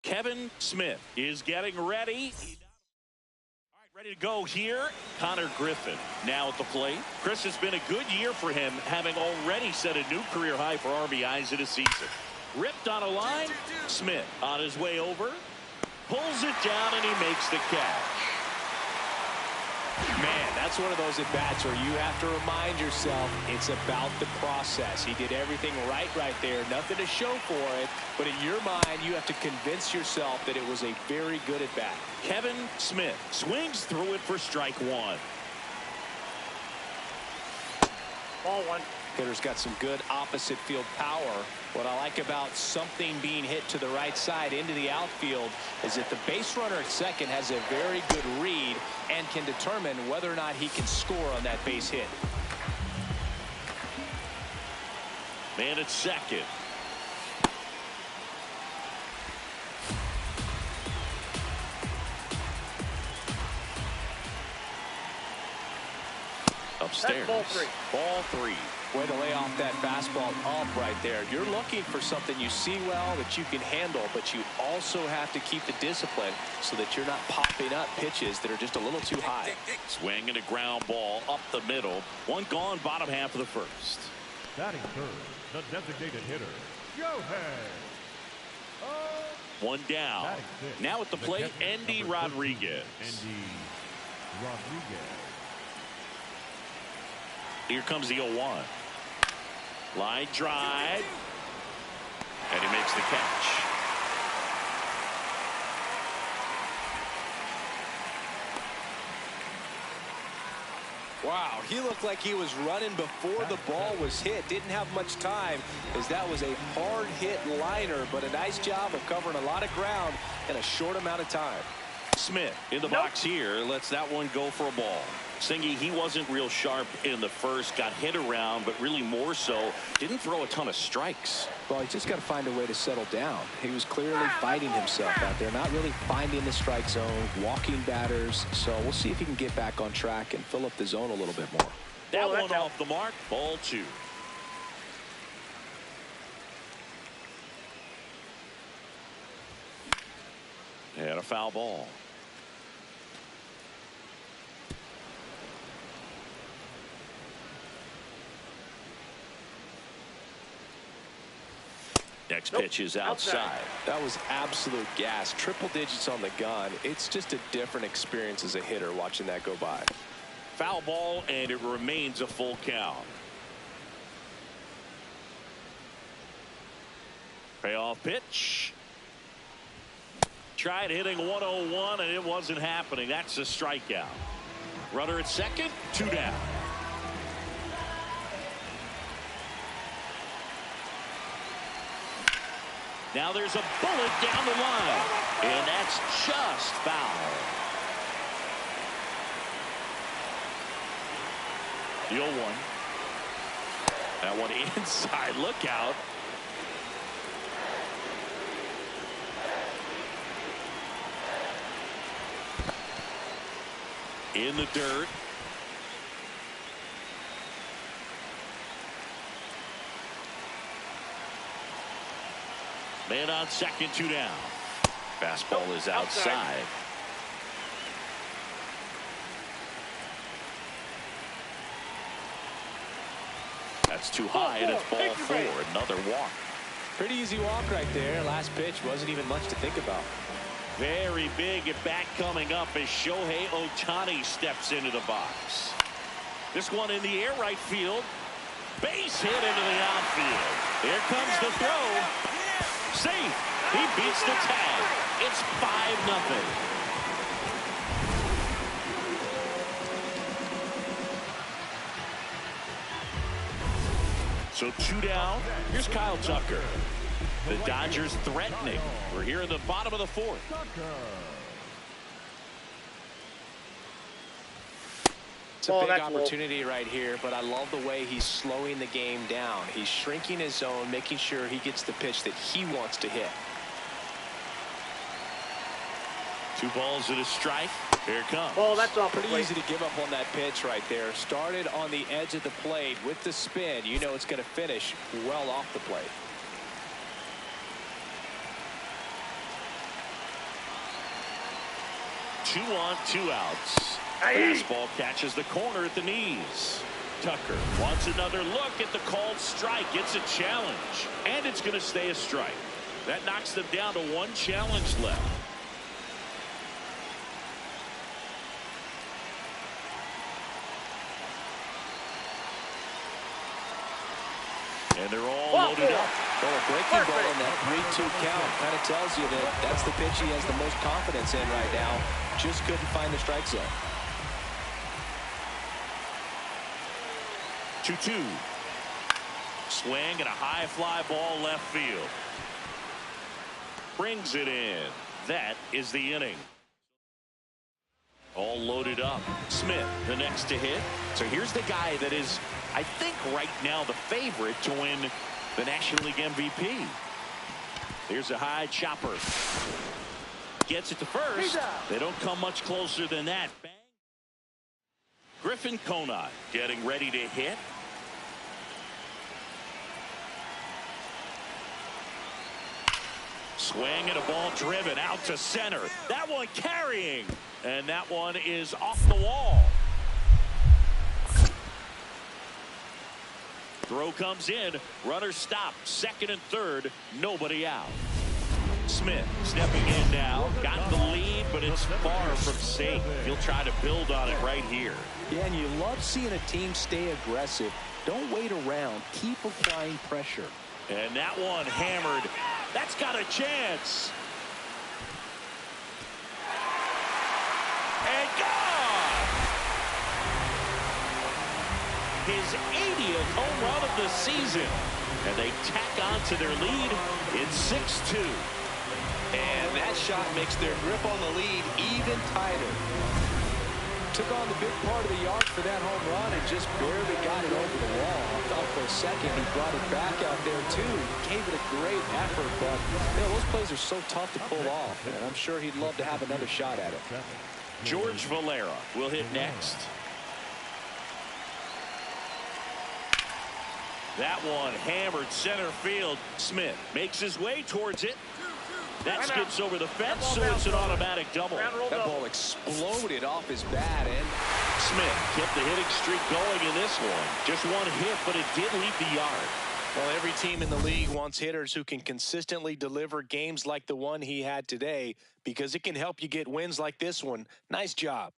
Kevin Smith is getting ready. All right, ready to go here. Connor Griffin now at the plate. Chris, has been a good year for him, having already set a new career high for RBIs in a season. Ripped on a line. Smith on his way over. Pulls it down, and he makes the catch. Man, that's one of those at-bats where you have to remind yourself it's about the process. He did everything right there. Nothing to show for it. But in your mind, you have to convince yourself that it was a very good at-bat. Kevin Smith swings through it for strike one. Ball one. Hitter's got some good opposite field power. What I like about something being hit to the right side into the outfield is that the base runner at second has a very good read and can determine whether or not he can score on that base hit. Man at second. Upstairs. That's ball three. Ball three. Way to lay off that fastball up right there. You're looking for something you see well that you can handle, but you also have to keep the discipline so that you're not popping up pitches that are just a little too high. Swing and a ground ball up the middle. One gone, bottom half of the first. Batting third, the designated hitter, Shohei. One down. Batting sixth, Now at the plate, catcher, Andy number 13, Rodriguez. Andy Rodriguez. Here comes the 0-1. Line drive. And he makes the catch. Wow, he looked like he was running before the ball was hit. Didn't have much time as that was a hard hit liner, but a nice job of covering a lot of ground in a short amount of time. Smith in the box here lets that one go for a ball. Singy, he wasn't real sharp in the first, got hit around, but really more so didn't throw a ton of strikes. Well, he's just got to find a way to settle down. He was clearly fighting himself out there, not really finding the strike zone, walking batters. So we'll see if he can get back on track and fill up the zone a little bit more. That one off the mark. Ball two. And a foul ball. Next pitch is outside. That was absolute gas. Triple digits on the gun. It's just a different experience as a hitter watching that go by. Foul ball, and it remains a full count. Payoff pitch. Tried hitting 101, and it wasn't happening. That's a strikeout. Runner at second, two down. Now there's a bullet down the line, and that's just foul. The 0-1. That one inside. Look out. In the dirt. Man on second, two down. Fastball is outside. That's too high, and it's ball four. Another walk. Pretty easy walk right there. Last pitch wasn't even much to think about. Very big at bat coming up as Shohei Ohtani steps into the box. This one in the air right field. Base hit into the outfield. Here comes the throw. Safe. He beats the tag. It's 5-0. So two down. Here's Kyle Tucker. The Dodgers threatening. We're here in the bottom of the fourth. It's a big opportunity right here, but I love the way he's slowing the game down. He's shrinking his zone, making sure he gets the pitch that he wants to hit. 2 balls and a strike. Here it comes. Oh, that's off. Pretty easy to give up on that pitch right there. Started on the edge of the plate with the spin. You know it's going to finish well off the plate. Two on, 2 outs. Fastball catches the corner at the knees. Tucker wants another look at the called strike. It's a challenge, and it's going to stay a strike. That knocks them down to one challenge left. And they're all loaded up. Well, a breaking ball in that 3-2 count kind of tells you that that's the pitch he has the most confidence in right now. Just couldn't find the strike zone. 2-2. Swing and a high fly ball left field. Brings it in. That is the inning. All loaded up. Smith, the next to hit. So here's the guy that is, I think, right now the favorite to win the National League MVP. Here's a high chopper. Gets it to first. They don't come much closer than that. Bang. Griffin Conine getting ready to hit. Swing and a ball driven out to center. That one carrying. And that one is off the wall. Throw comes in. Runner stopped. Second and third. Nobody out. Smith stepping in now. Got the lead, but it's far from safe. He'll try to build on it right here. Yeah, and you love seeing a team stay aggressive. Don't wait around. Keep applying pressure. And that one hammered. That's got a chance. And gone. His 80th home run of the season. And they tack on to their lead. It's 6-2. And that shot makes their grip on the lead even tighter. Took on the big part of the yard for that home run and just barely got it over the wall. I thought for a second he brought it back out there too. Gave it a great effort, but you know, those plays are so tough to pull off, and I'm sure he'd love to have another shot at it. George Valera will hit next. That one hammered center field. Smith makes his way towards it. That skips over the fence, so it's an automatic double. That ball exploded off his bat, and Smith kept the hitting streak going in this one. Just one hit, but it did leave the yard. Well, every team in the league wants hitters who can consistently deliver games like the one he had today, because it can help you get wins like this one. Nice job.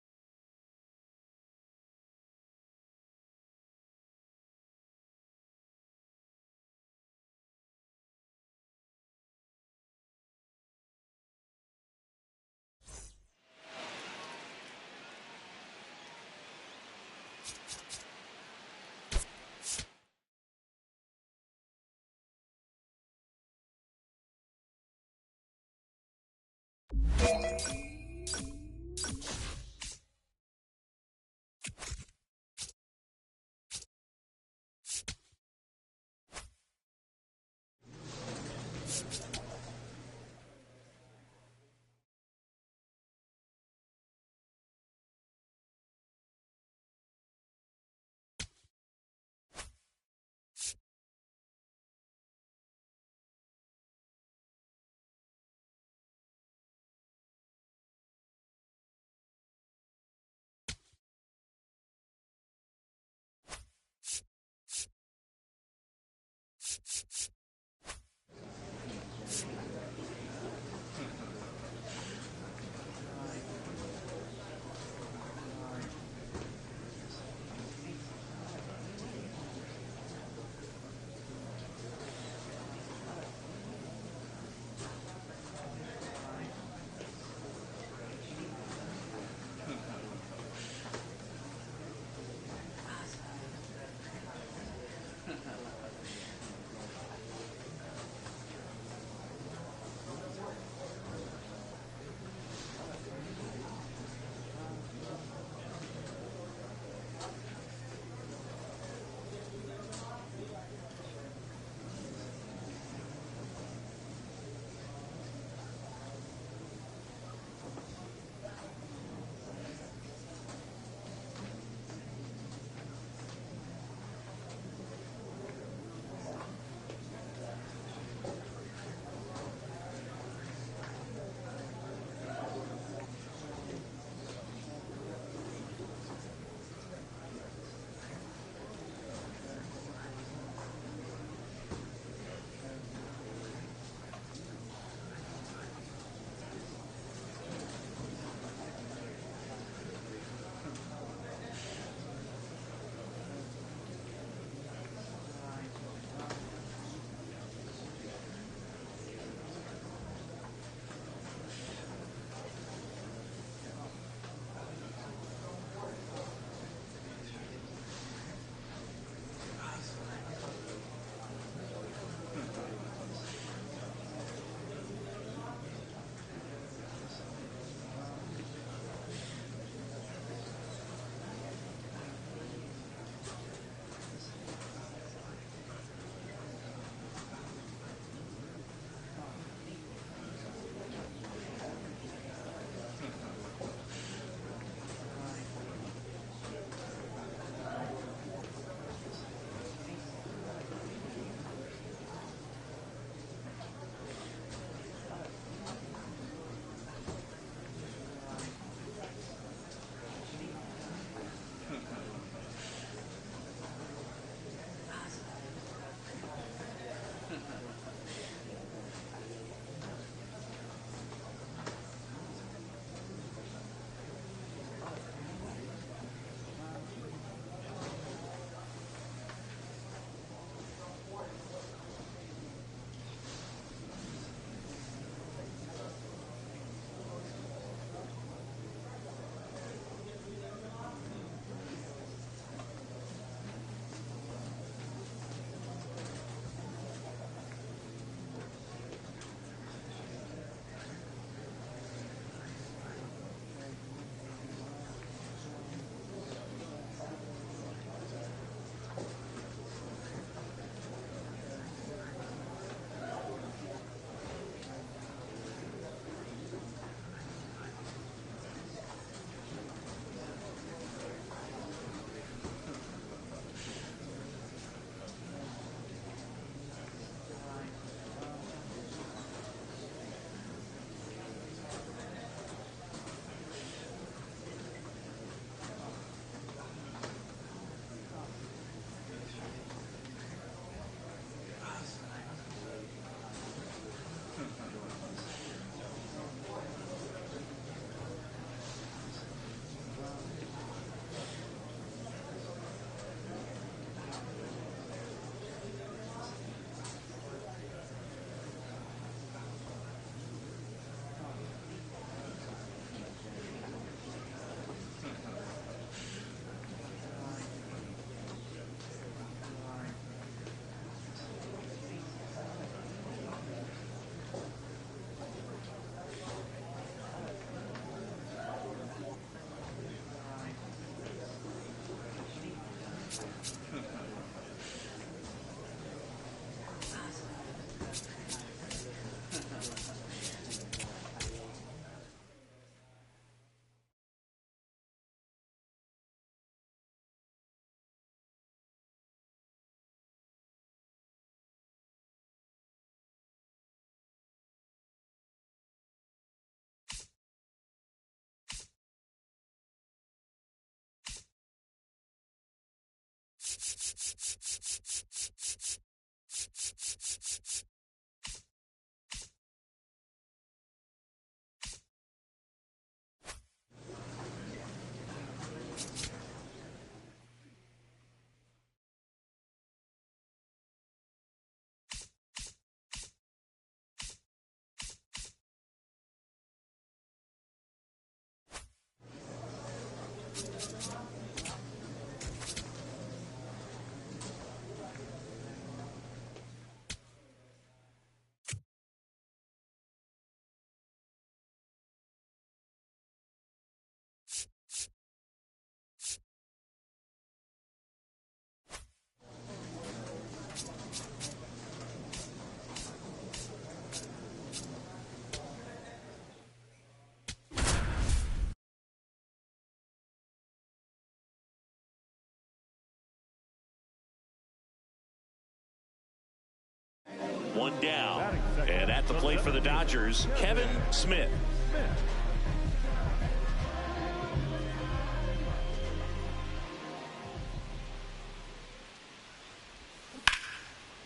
One down. And at the plate for the Dodgers, Kevin Smith.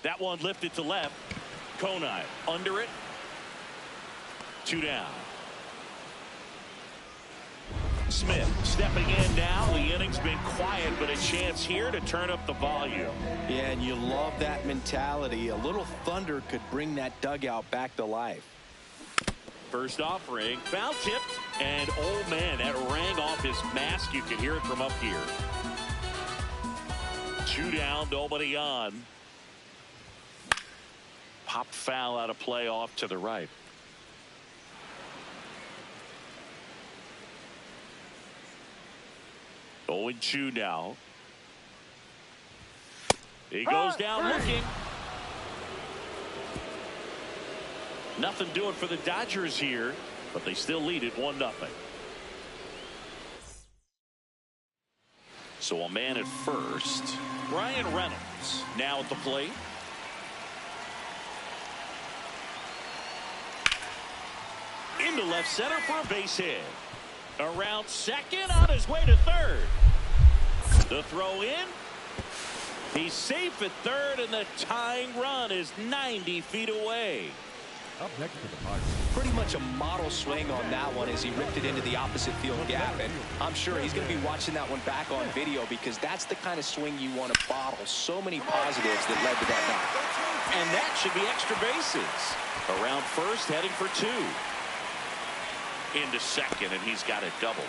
That one lifted to left. Conine under it. 2 down. Smith stepping in now. The inning's been quiet, but a chance here to turn up the volume. Yeah, and you love that mentality. A little thunder could bring that dugout back to life. First offering, foul tipped, and oh man, that rang off his mask. You could hear it from up here. 2 down, nobody on. Popped foul out of play off to the right. Oh, 0-2 now. He goes down looking. Nothing doing for the Dodgers here, but they still lead it 1-0. So a man at first. Bryan Reynolds now at the plate. Into left center for a base hit. Around second, on his way to third. The throw in. He's safe at third, and the tying run is 90 feet away. Up next to the Padres. Pretty much a model swing on that one as he ripped it into the opposite field gap. And I'm sure he's going to be watching that one back on video because that's the kind of swing you want to bottle. So many positives that led to that knock. And that should be extra bases. Around first, heading for 2. Into second, and he's got it double.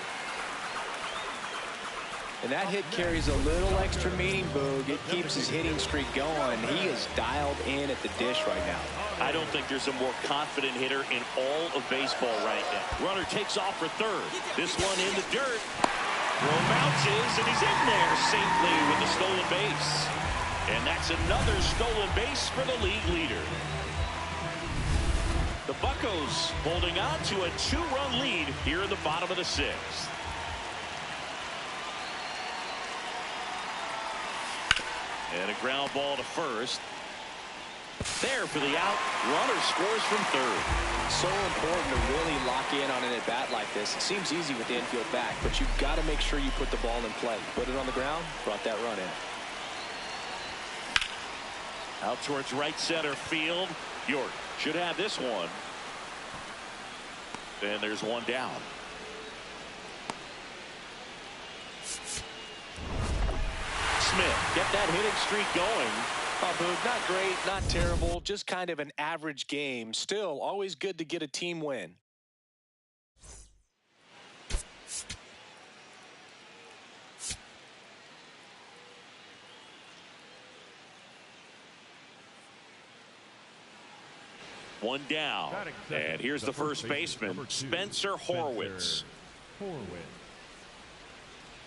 And that hit carries a little extra meaning, Boog. It keeps his hitting streak going. He is dialed in at the dish right now. I don't think there's a more confident hitter in all of baseball right now. Runner takes off for third. This one in the dirt. Throw bounces, and he's in there safely with the stolen base. And that's another stolen base for the league leader. The Buccos holding on to a 2-run lead here in the bottom of the 6th. And a ground ball to first. There for the out. Runner scores from third. So important to really lock in on an at-bat like this. It seems easy with the infield back, but you've got to make sure you put the ball in play. Put it on the ground, brought that run in. Out towards right center field. York should have this one. And there's one down. Smith get that hitting streak going. Oh, Boog, not great, not terrible, just kind of an average game. Still, always good to get a team win. One down. And here's the first baseman, Spencer Horwitz.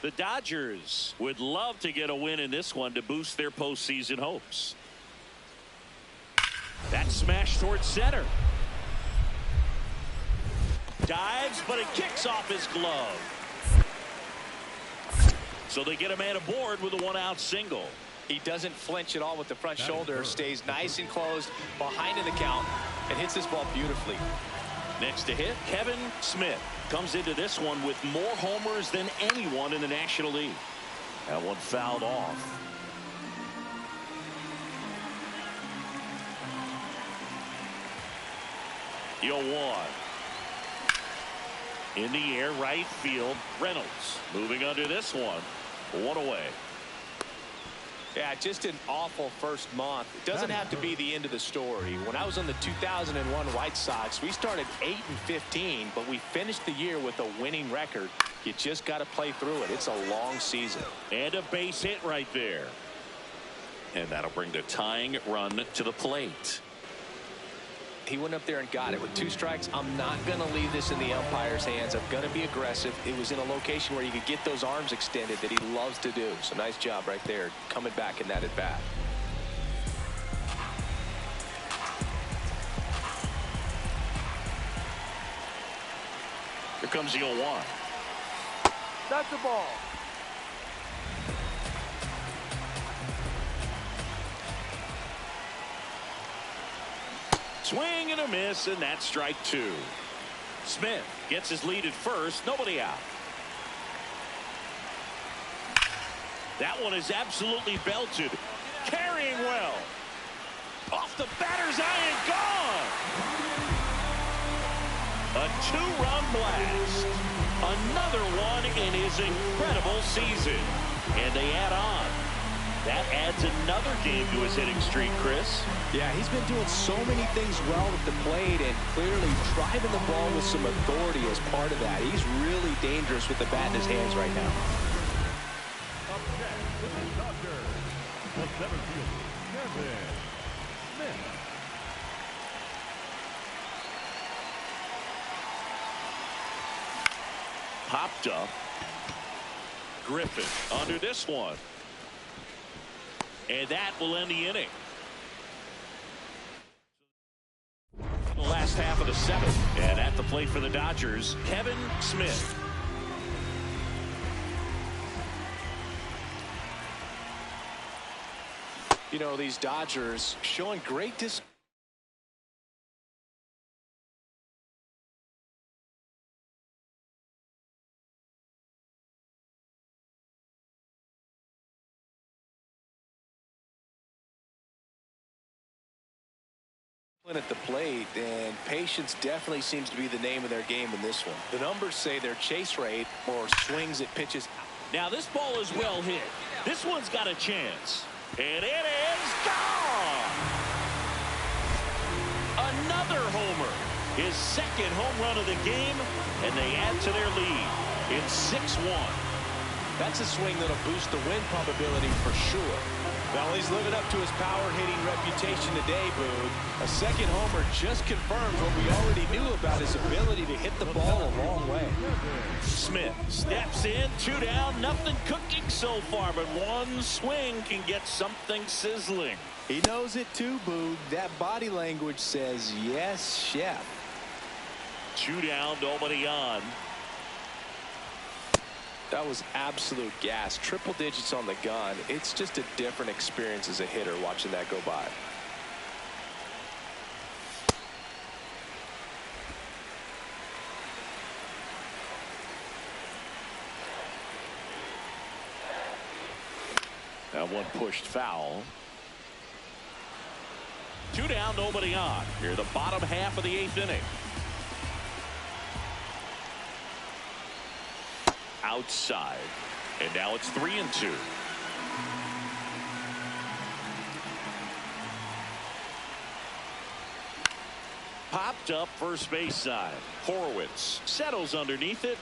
The Dodgers would love to get a win in this one to boost their postseason hopes. That smash towards center. Dives, but it kicks off his glove. So they get a man aboard with a 1-out single. He doesn't flinch at all with the front shoulder, stays nice and closed behind in the count, and hits this ball beautifully. Next to hit, Kevin Smith comes into this one with more homers than anyone in the National League. That one fouled off. The 0-1. In the air, right field. Reynolds moving under this one. 1 away. Yeah, just an awful first month. It doesn't have to be the end of the story. When I was on the 2001 White Sox, we started 8-15, but we finished the year with a winning record. You just got to play through it. It's a long season. And a base hit right there. And that'll bring the tying run to the plate. He went up there and got it with 2 strikes. I'm not going to leave this in the umpire's hands. I'm going to be aggressive. It was in a location where you could get those arms extended that he loves to do. So nice job right there coming back in that at bat. Here comes the 0-1. That's the ball. Swing and a miss, and that's strike 2. Smith gets his lead at first. Nobody out. That one is absolutely belted. Carrying well. Off the batter's eye and gone. A 2-run blast. Another one in his incredible season. And they add on. That adds another game to his hitting streak, Chris. Yeah, he's been doing so many things well at the plate and clearly driving the ball with some authority as part of that. He's really dangerous with the bat in his hands right now. Up next with the Dodgers, the center fielder, Kevin Smith. Popped up. Griffin under this one. And that will end the inning. The last half of the 7th. And at the plate for the Dodgers, Kevin Smith. You know, these Dodgers showing great discipline. At the plate, and patience definitely seems to be the name of their game in this one. The numbers say their chase rate or swings at pitches. Now this ball is well hit. This one's got a chance. And it is gone. Another homer. His second home run of the game, and they add to their lead. It's 6-1. That's a swing that'll boost the win probability for sure. Well, he's living up to his power-hitting reputation today, Boog. A second homer just confirms what we already knew about his ability to hit the ball a long way. Smith steps in, 2 down, nothing cooking so far, but one swing can get something sizzling. He knows it too, Boog. That body language says, yes, chef. 2 down, nobody on. That was absolute gas. Triple digits on the gun. It's just a different experience as a hitter watching that go by. That one pushed foul. 2 down, nobody on. Here, the bottom half of the 8th inning. Outside, and now it's 3-2. Popped up first base side. Horowitz settles underneath it,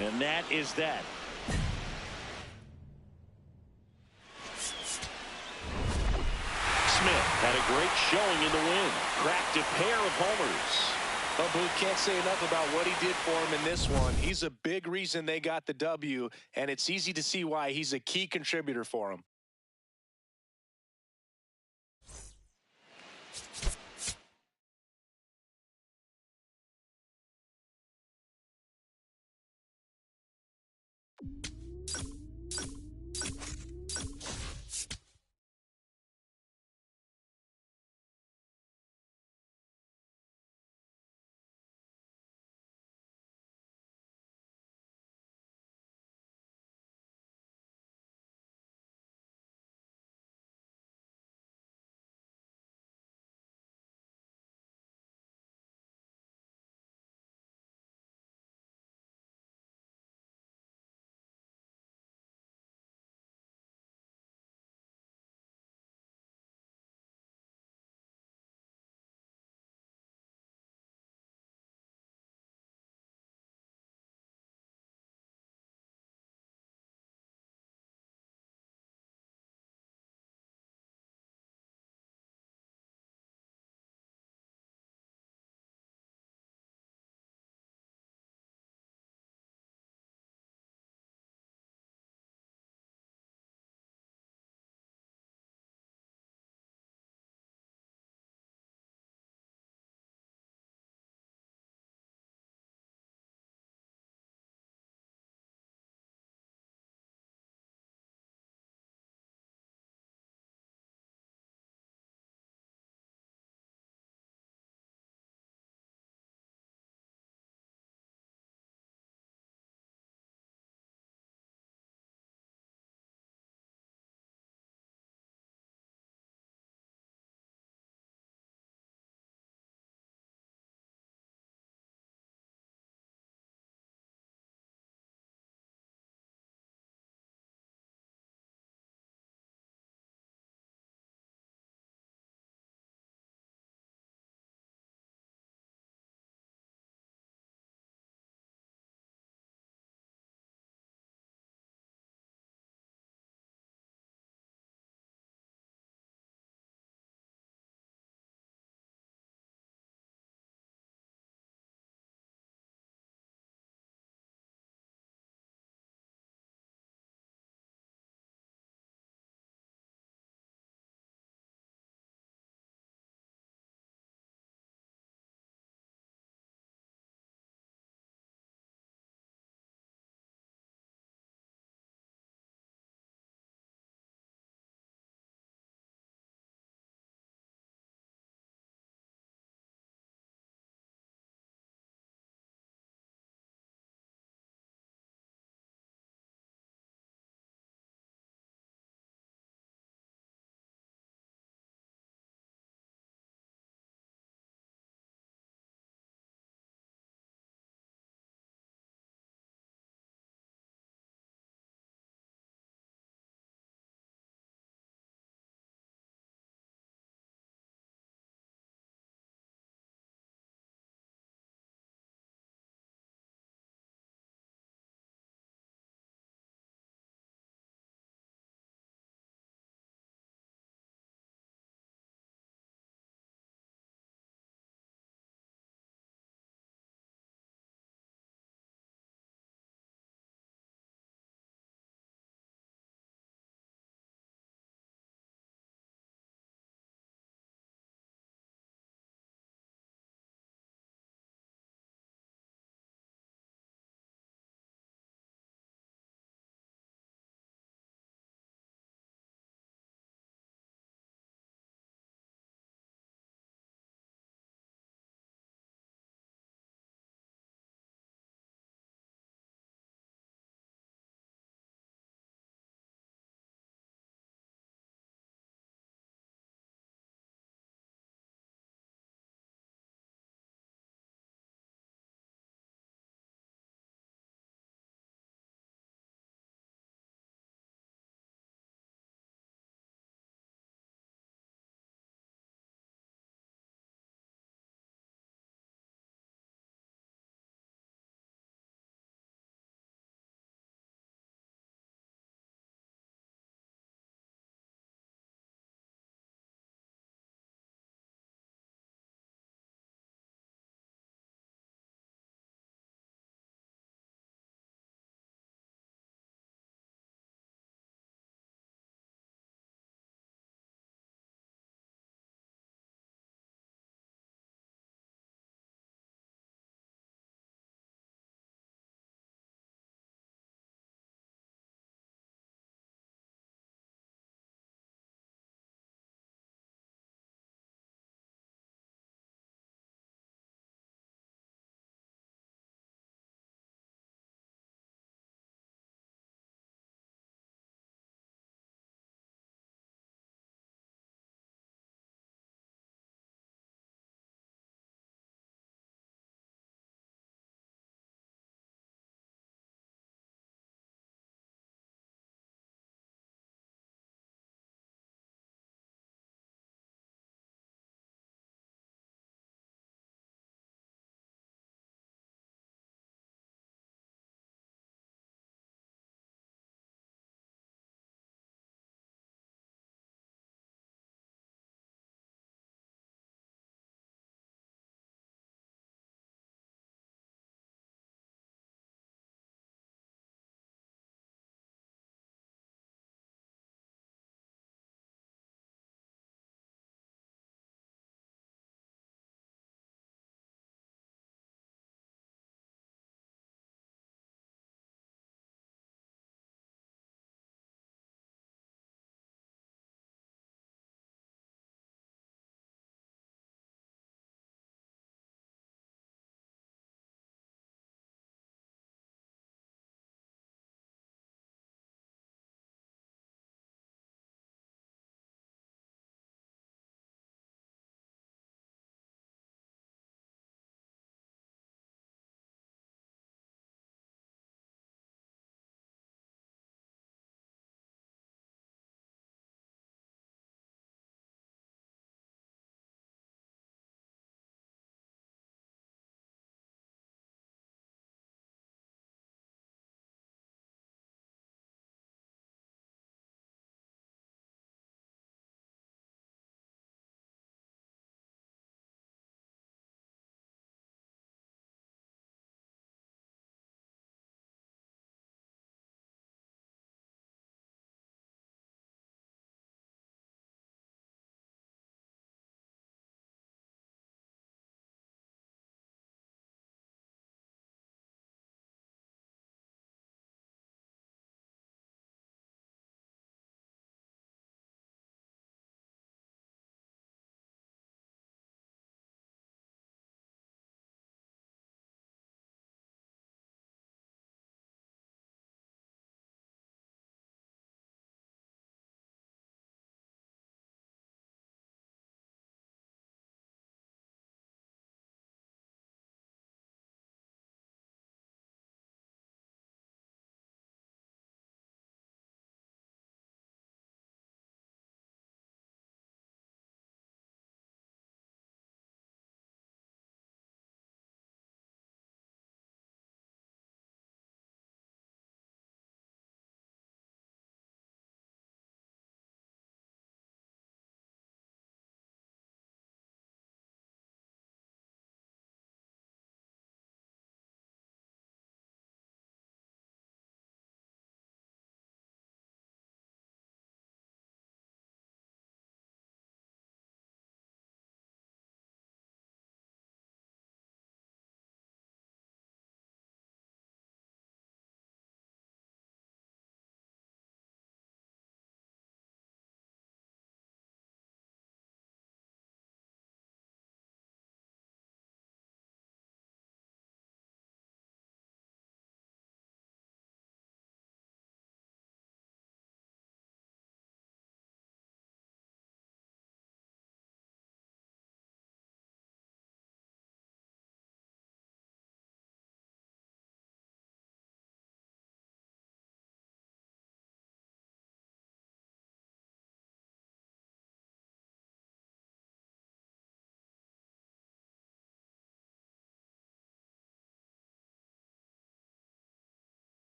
and that is that. Smith had a great showing in the win. Cracked a pair of homers. Well, Boog can't say enough about what he did for him in this one. He's a big reason they got the W, and it's easy to see why he's a key contributor for him.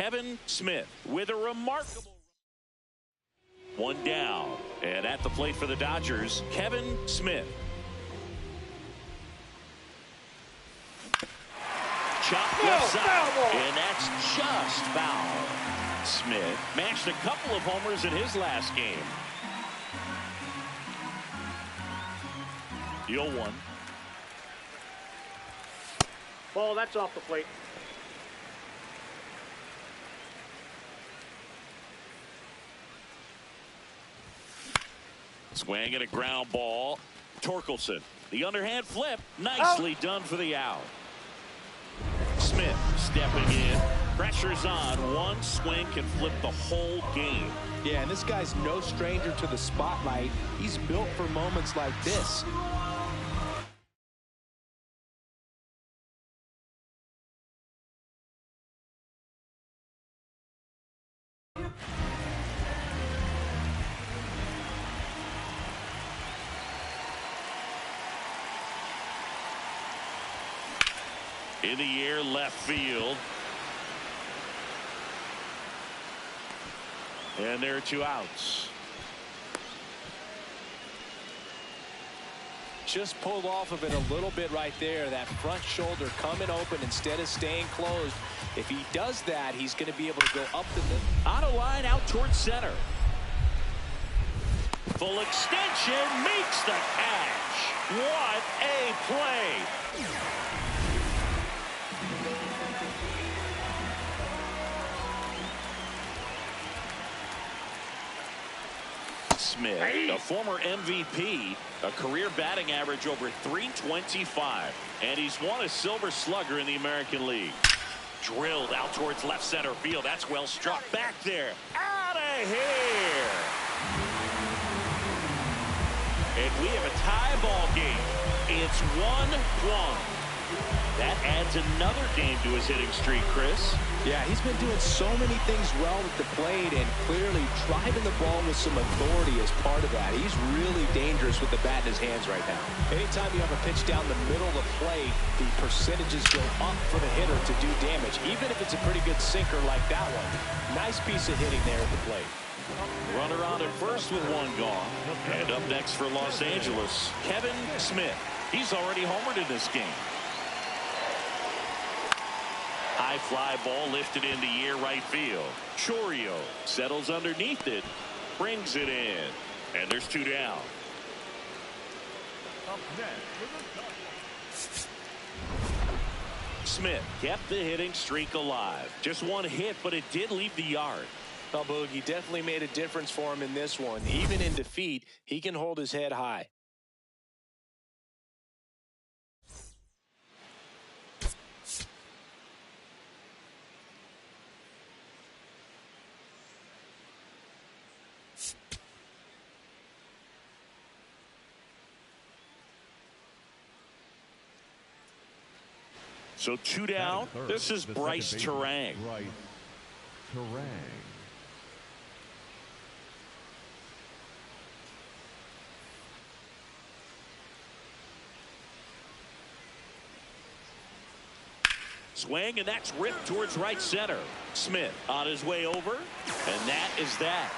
Kevin Smith with a remarkable one down. And at the plate for the Dodgers, Kevin Smith. Chop left side, and that's just foul. Smith matched a couple of homers in his last game. The 0-1. Ball, that's off the plate. Swing and a ground ball. Torkelson. The underhand flip. Nicely done for the out. Smith stepping in. Pressure's on. One swing can flip the whole game. Yeah, and this guy's no stranger to the spotlight. He's built for moments like this. In the air, left field. And there are 2 outs. Just pulled off of it a little bit right there. That front shoulder coming open instead of staying closed. If he does that, he's going to be able to go up the middle. On a line out towards center. Full extension makes the catch. What a play. Smith, a former MVP, a career batting average over .325, and he's won a Silver Slugger in the American League. Drilled out towards left center field. That's well struck. Back there. Out of here. And we have a tie ball game. It's 1-1. That adds another game to his hitting streak, Chris. Yeah, he's been doing so many things well at the plate and clearly driving the ball with some authority as part of that. He's really dangerous with the bat in his hands right now. Anytime you have a pitch down the middle of the plate, the percentages go up for the hitter to do damage, even if it's a pretty good sinker like that one. Nice piece of hitting there at the plate. Runner on at first with 1 gone. And up next for Los Angeles, Kevin Smith. He's already homered in this game. High fly ball lifted in the air right field. Chourio settles underneath it, brings it in, and there's 2 down. Smith kept the hitting streak alive. Just 1 hit, but it did leave the yard. Well, Boog, he definitely made a difference for him in this one. Even in defeat, he can hold his head high. So 2 down. This is Bryce Turang. Bryce Turang. Swing, and that's ripped towards right center. Smith on his way over, and that is that.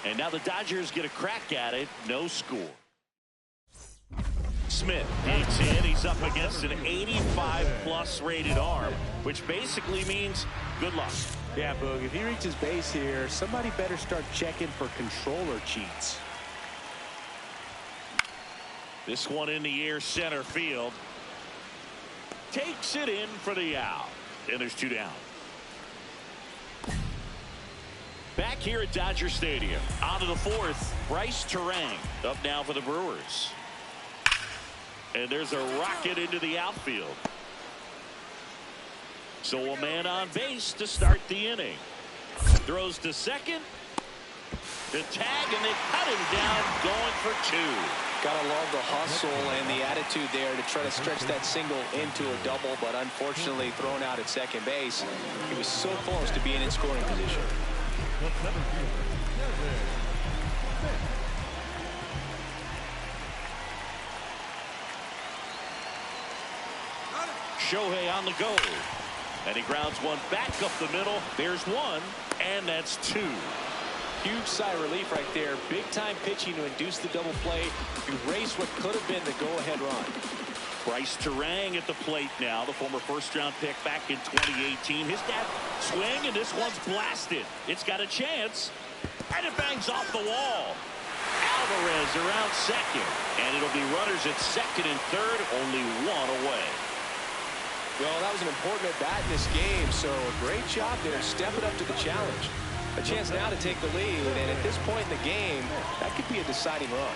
And now the Dodgers get a crack at it. No score. Smith digs in. He's up against an 85+ rated arm, which basically means good luck. Yeah, Boog, if he reaches base here, somebody better start checking for controller cheats. This one in the air, center field. Takes it in for the out. And there's 2 down. Back here at Dodger Stadium. On to the 4th. Bryce Turang up now for the Brewers. And there's a rocket into the outfield. So a man on base to start the inning. Throws to second. The tag, and they cut him down, going for 2. Gotta love the hustle and the attitude there to try to stretch that single into a double, but unfortunately thrown out at second base. He was so close to being in scoring position. Shohei on the go. And he grounds one back up the middle. There's one, and that's two. Huge sigh of relief right there. Big-time pitching to induce the double play, erase what could have been the go-ahead run. Bryce Turang at the plate now, the former first-round pick back in 2018. His dad swing, and this one's blasted. It's got a chance, and it bangs off the wall. Alvarez around second, and it'll be runners at second and third, only one away. Well, that was an important at-bat in this game, so a great job there, stepping up to the challenge. A chance now to take the lead, and at this point in the game, that could be a deciding run.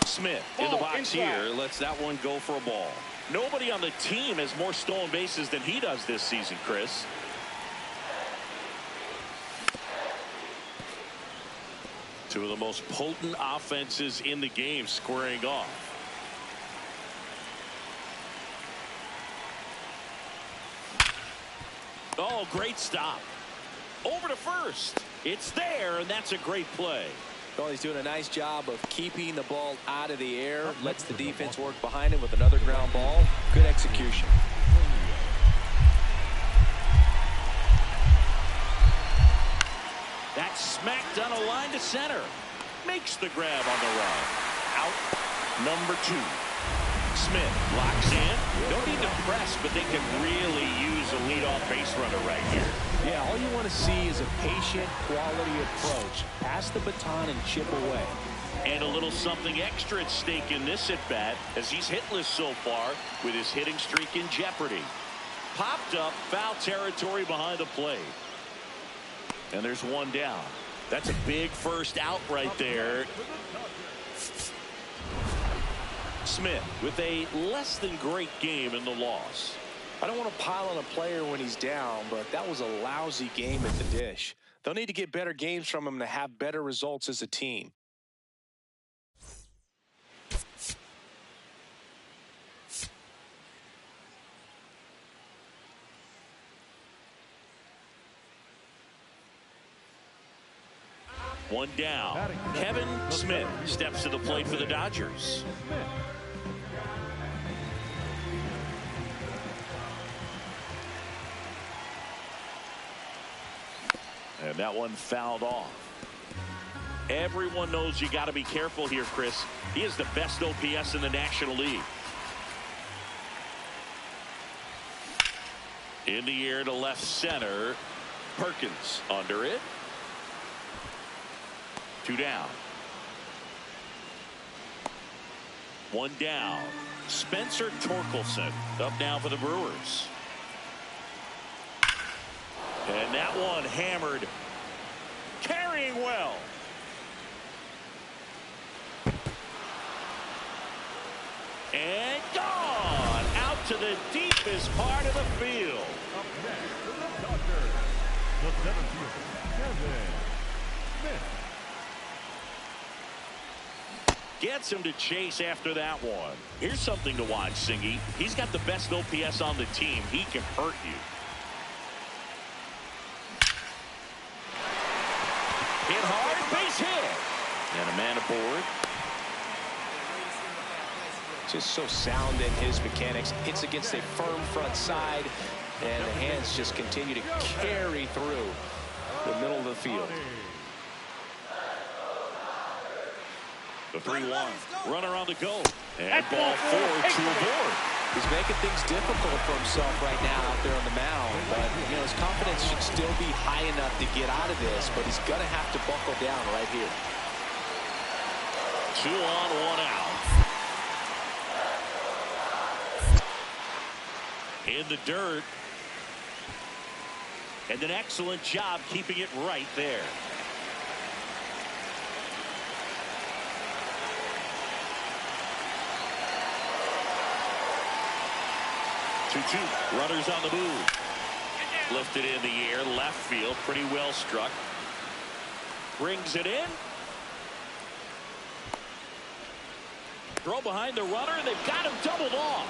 Smith in the box here lets that one go for a ball. Nobody on the team has more stolen bases than he does this season, Chris. Two of the most potent offenses in the game squaring off. Oh, great stop. Over to first. It's there, and that's a great play. Well, he's doing a nice job of keeping the ball out of the air. Lets the defense work behind him with another ground ball. Good execution. That's smacked on a line to center. Makes the grab on the run. Out number two. Smith locks in. Don't need to press, but they can really use a leadoff base runner right here. Yeah, all you want to see is a patient, quality approach. Pass the baton and chip away. And a little something extra at stake in this at-bat as he's hitless so far with his hitting streak in jeopardy. Popped up, foul territory behind the plate. And there's one down. That's a big first out right there. Smith with a less than great game in the loss. I don't want to pile on a player when he's down, but that was a lousy game at the dish. They'll need to get better games from him to have better results as a team. One down. Kevin Smith steps to the plate for the Dodgers. And that one fouled off. Everyone knows you got to be careful here, Chris. He is the best OPS in the National League. In the air to left center. Perkins under it. Two down. One down. Spencer Torkelson up now for the Brewers. And that one hammered. Carrying well. And gone. Out to the deepest part of the field. Up next for the Dodgers, the 7th, Kevin Smith. Gets him to chase after that one. Here's something to watch, Singy. He's got the best OPS on the team. He can hurt you. Hit hard, base hit. And a man aboard. Just so sound in his mechanics. Hits against a firm front side, and the hands just continue to carry through the middle of the field. The 3-1. Runner on the go. And ball 4 to aboard. He's making things difficult for himself right now out there on the mound. But, you know, his confidence should still be high enough to get out of this. But he's going to have to buckle down right here. 2 on, 1 out. In the dirt. And an excellent job keeping it right there. 2-2. Runners on the move. Lifted in the air, left field, pretty well struck. Brings it in. Throw behind the runner, and they've got him doubled off.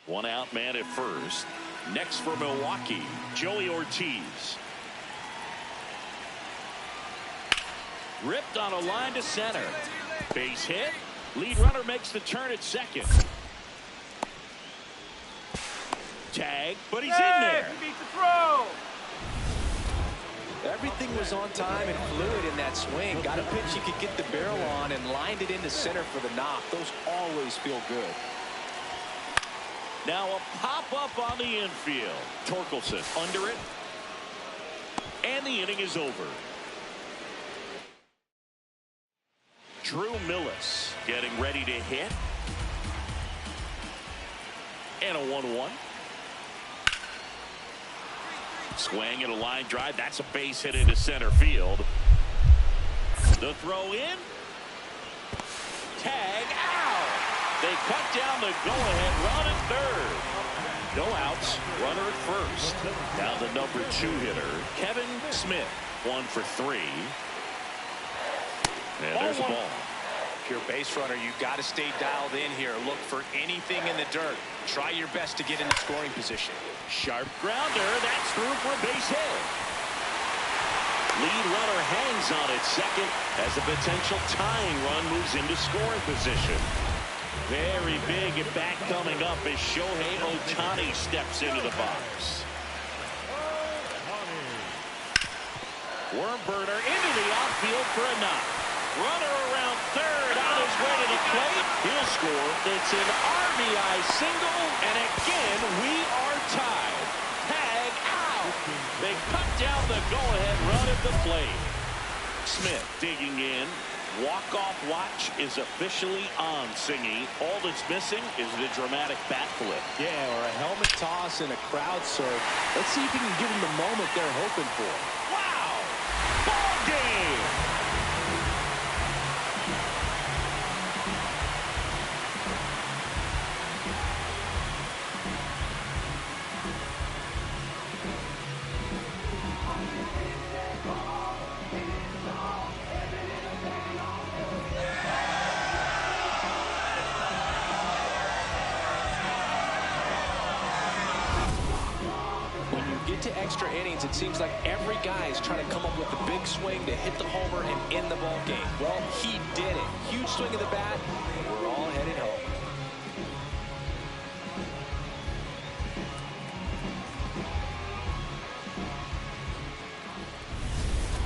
1 out, man at first. Next for Milwaukee, Joey Ortiz. Ripped on a line to center. Base hit. Lead runner makes the turn at second. Tag, but he's in there. He beats the throw. Everything was on time and fluid in that swing. Got a pitch he could get the barrel on and lined it into center for the knock. Those always feel good. Now a pop-up on the infield. Torkelson under it. And the inning is over. Drew Millis getting ready to hit. And a 1-1. Swing and a line drive. That's a base hit into center field. The throw in. Tag out. They cut down the go-ahead run at third. No outs. Runner at first. Now the number 2 hitter, Kevin Smith. 1 for 3. And there's a ball. If you're a base runner, you got to stay dialed in here. Look for anything in the dirt. Try your best to get in the scoring position. Sharp grounder. That's through for a base hit. Lead runner hangs on at second as a potential tying run moves into scoring position. Very big at bat coming up as Shohei Ohtani steps into the box. Worm burner into the outfield for a knock. Runner around third on his way to the plate. He'll score. It's an RBI single, and again we are tied. Tag out. They cut down the go-ahead run at the plate. Smith digging in. Walk-off watch is officially on, Singy. All that's missing is the dramatic bat flip. Yeah, or a helmet toss and a crowd surf. Let's see if he can give him the moment they're hoping for. Wow! Ball game! To extra innings, it seems like every guy is trying to come up with a big swing to hit the homer and end the ball game. Well, he did it. Huge swing of the bat. We're all headed home.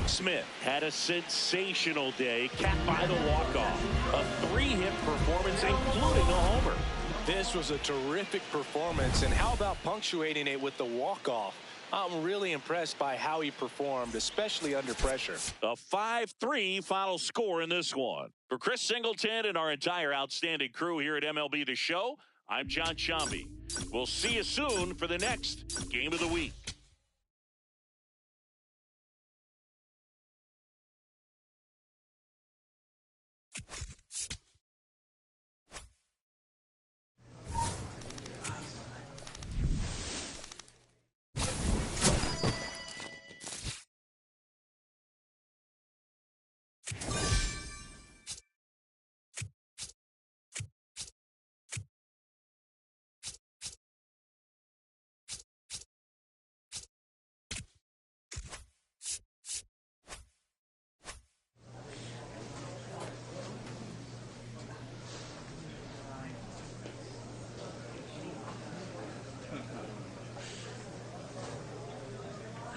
Smith had a sensational day, capped by the walk-off. A 3-hit performance, including a homer. This was a terrific performance, and how about punctuating it with the walk-off? I'm really impressed by how he performed, especially under pressure. A 5-3 final score in this one. For Chris Singleton and our entire outstanding crew here at MLB The Show, I'm John Sciambi. We'll see you soon for the next Game of the Week.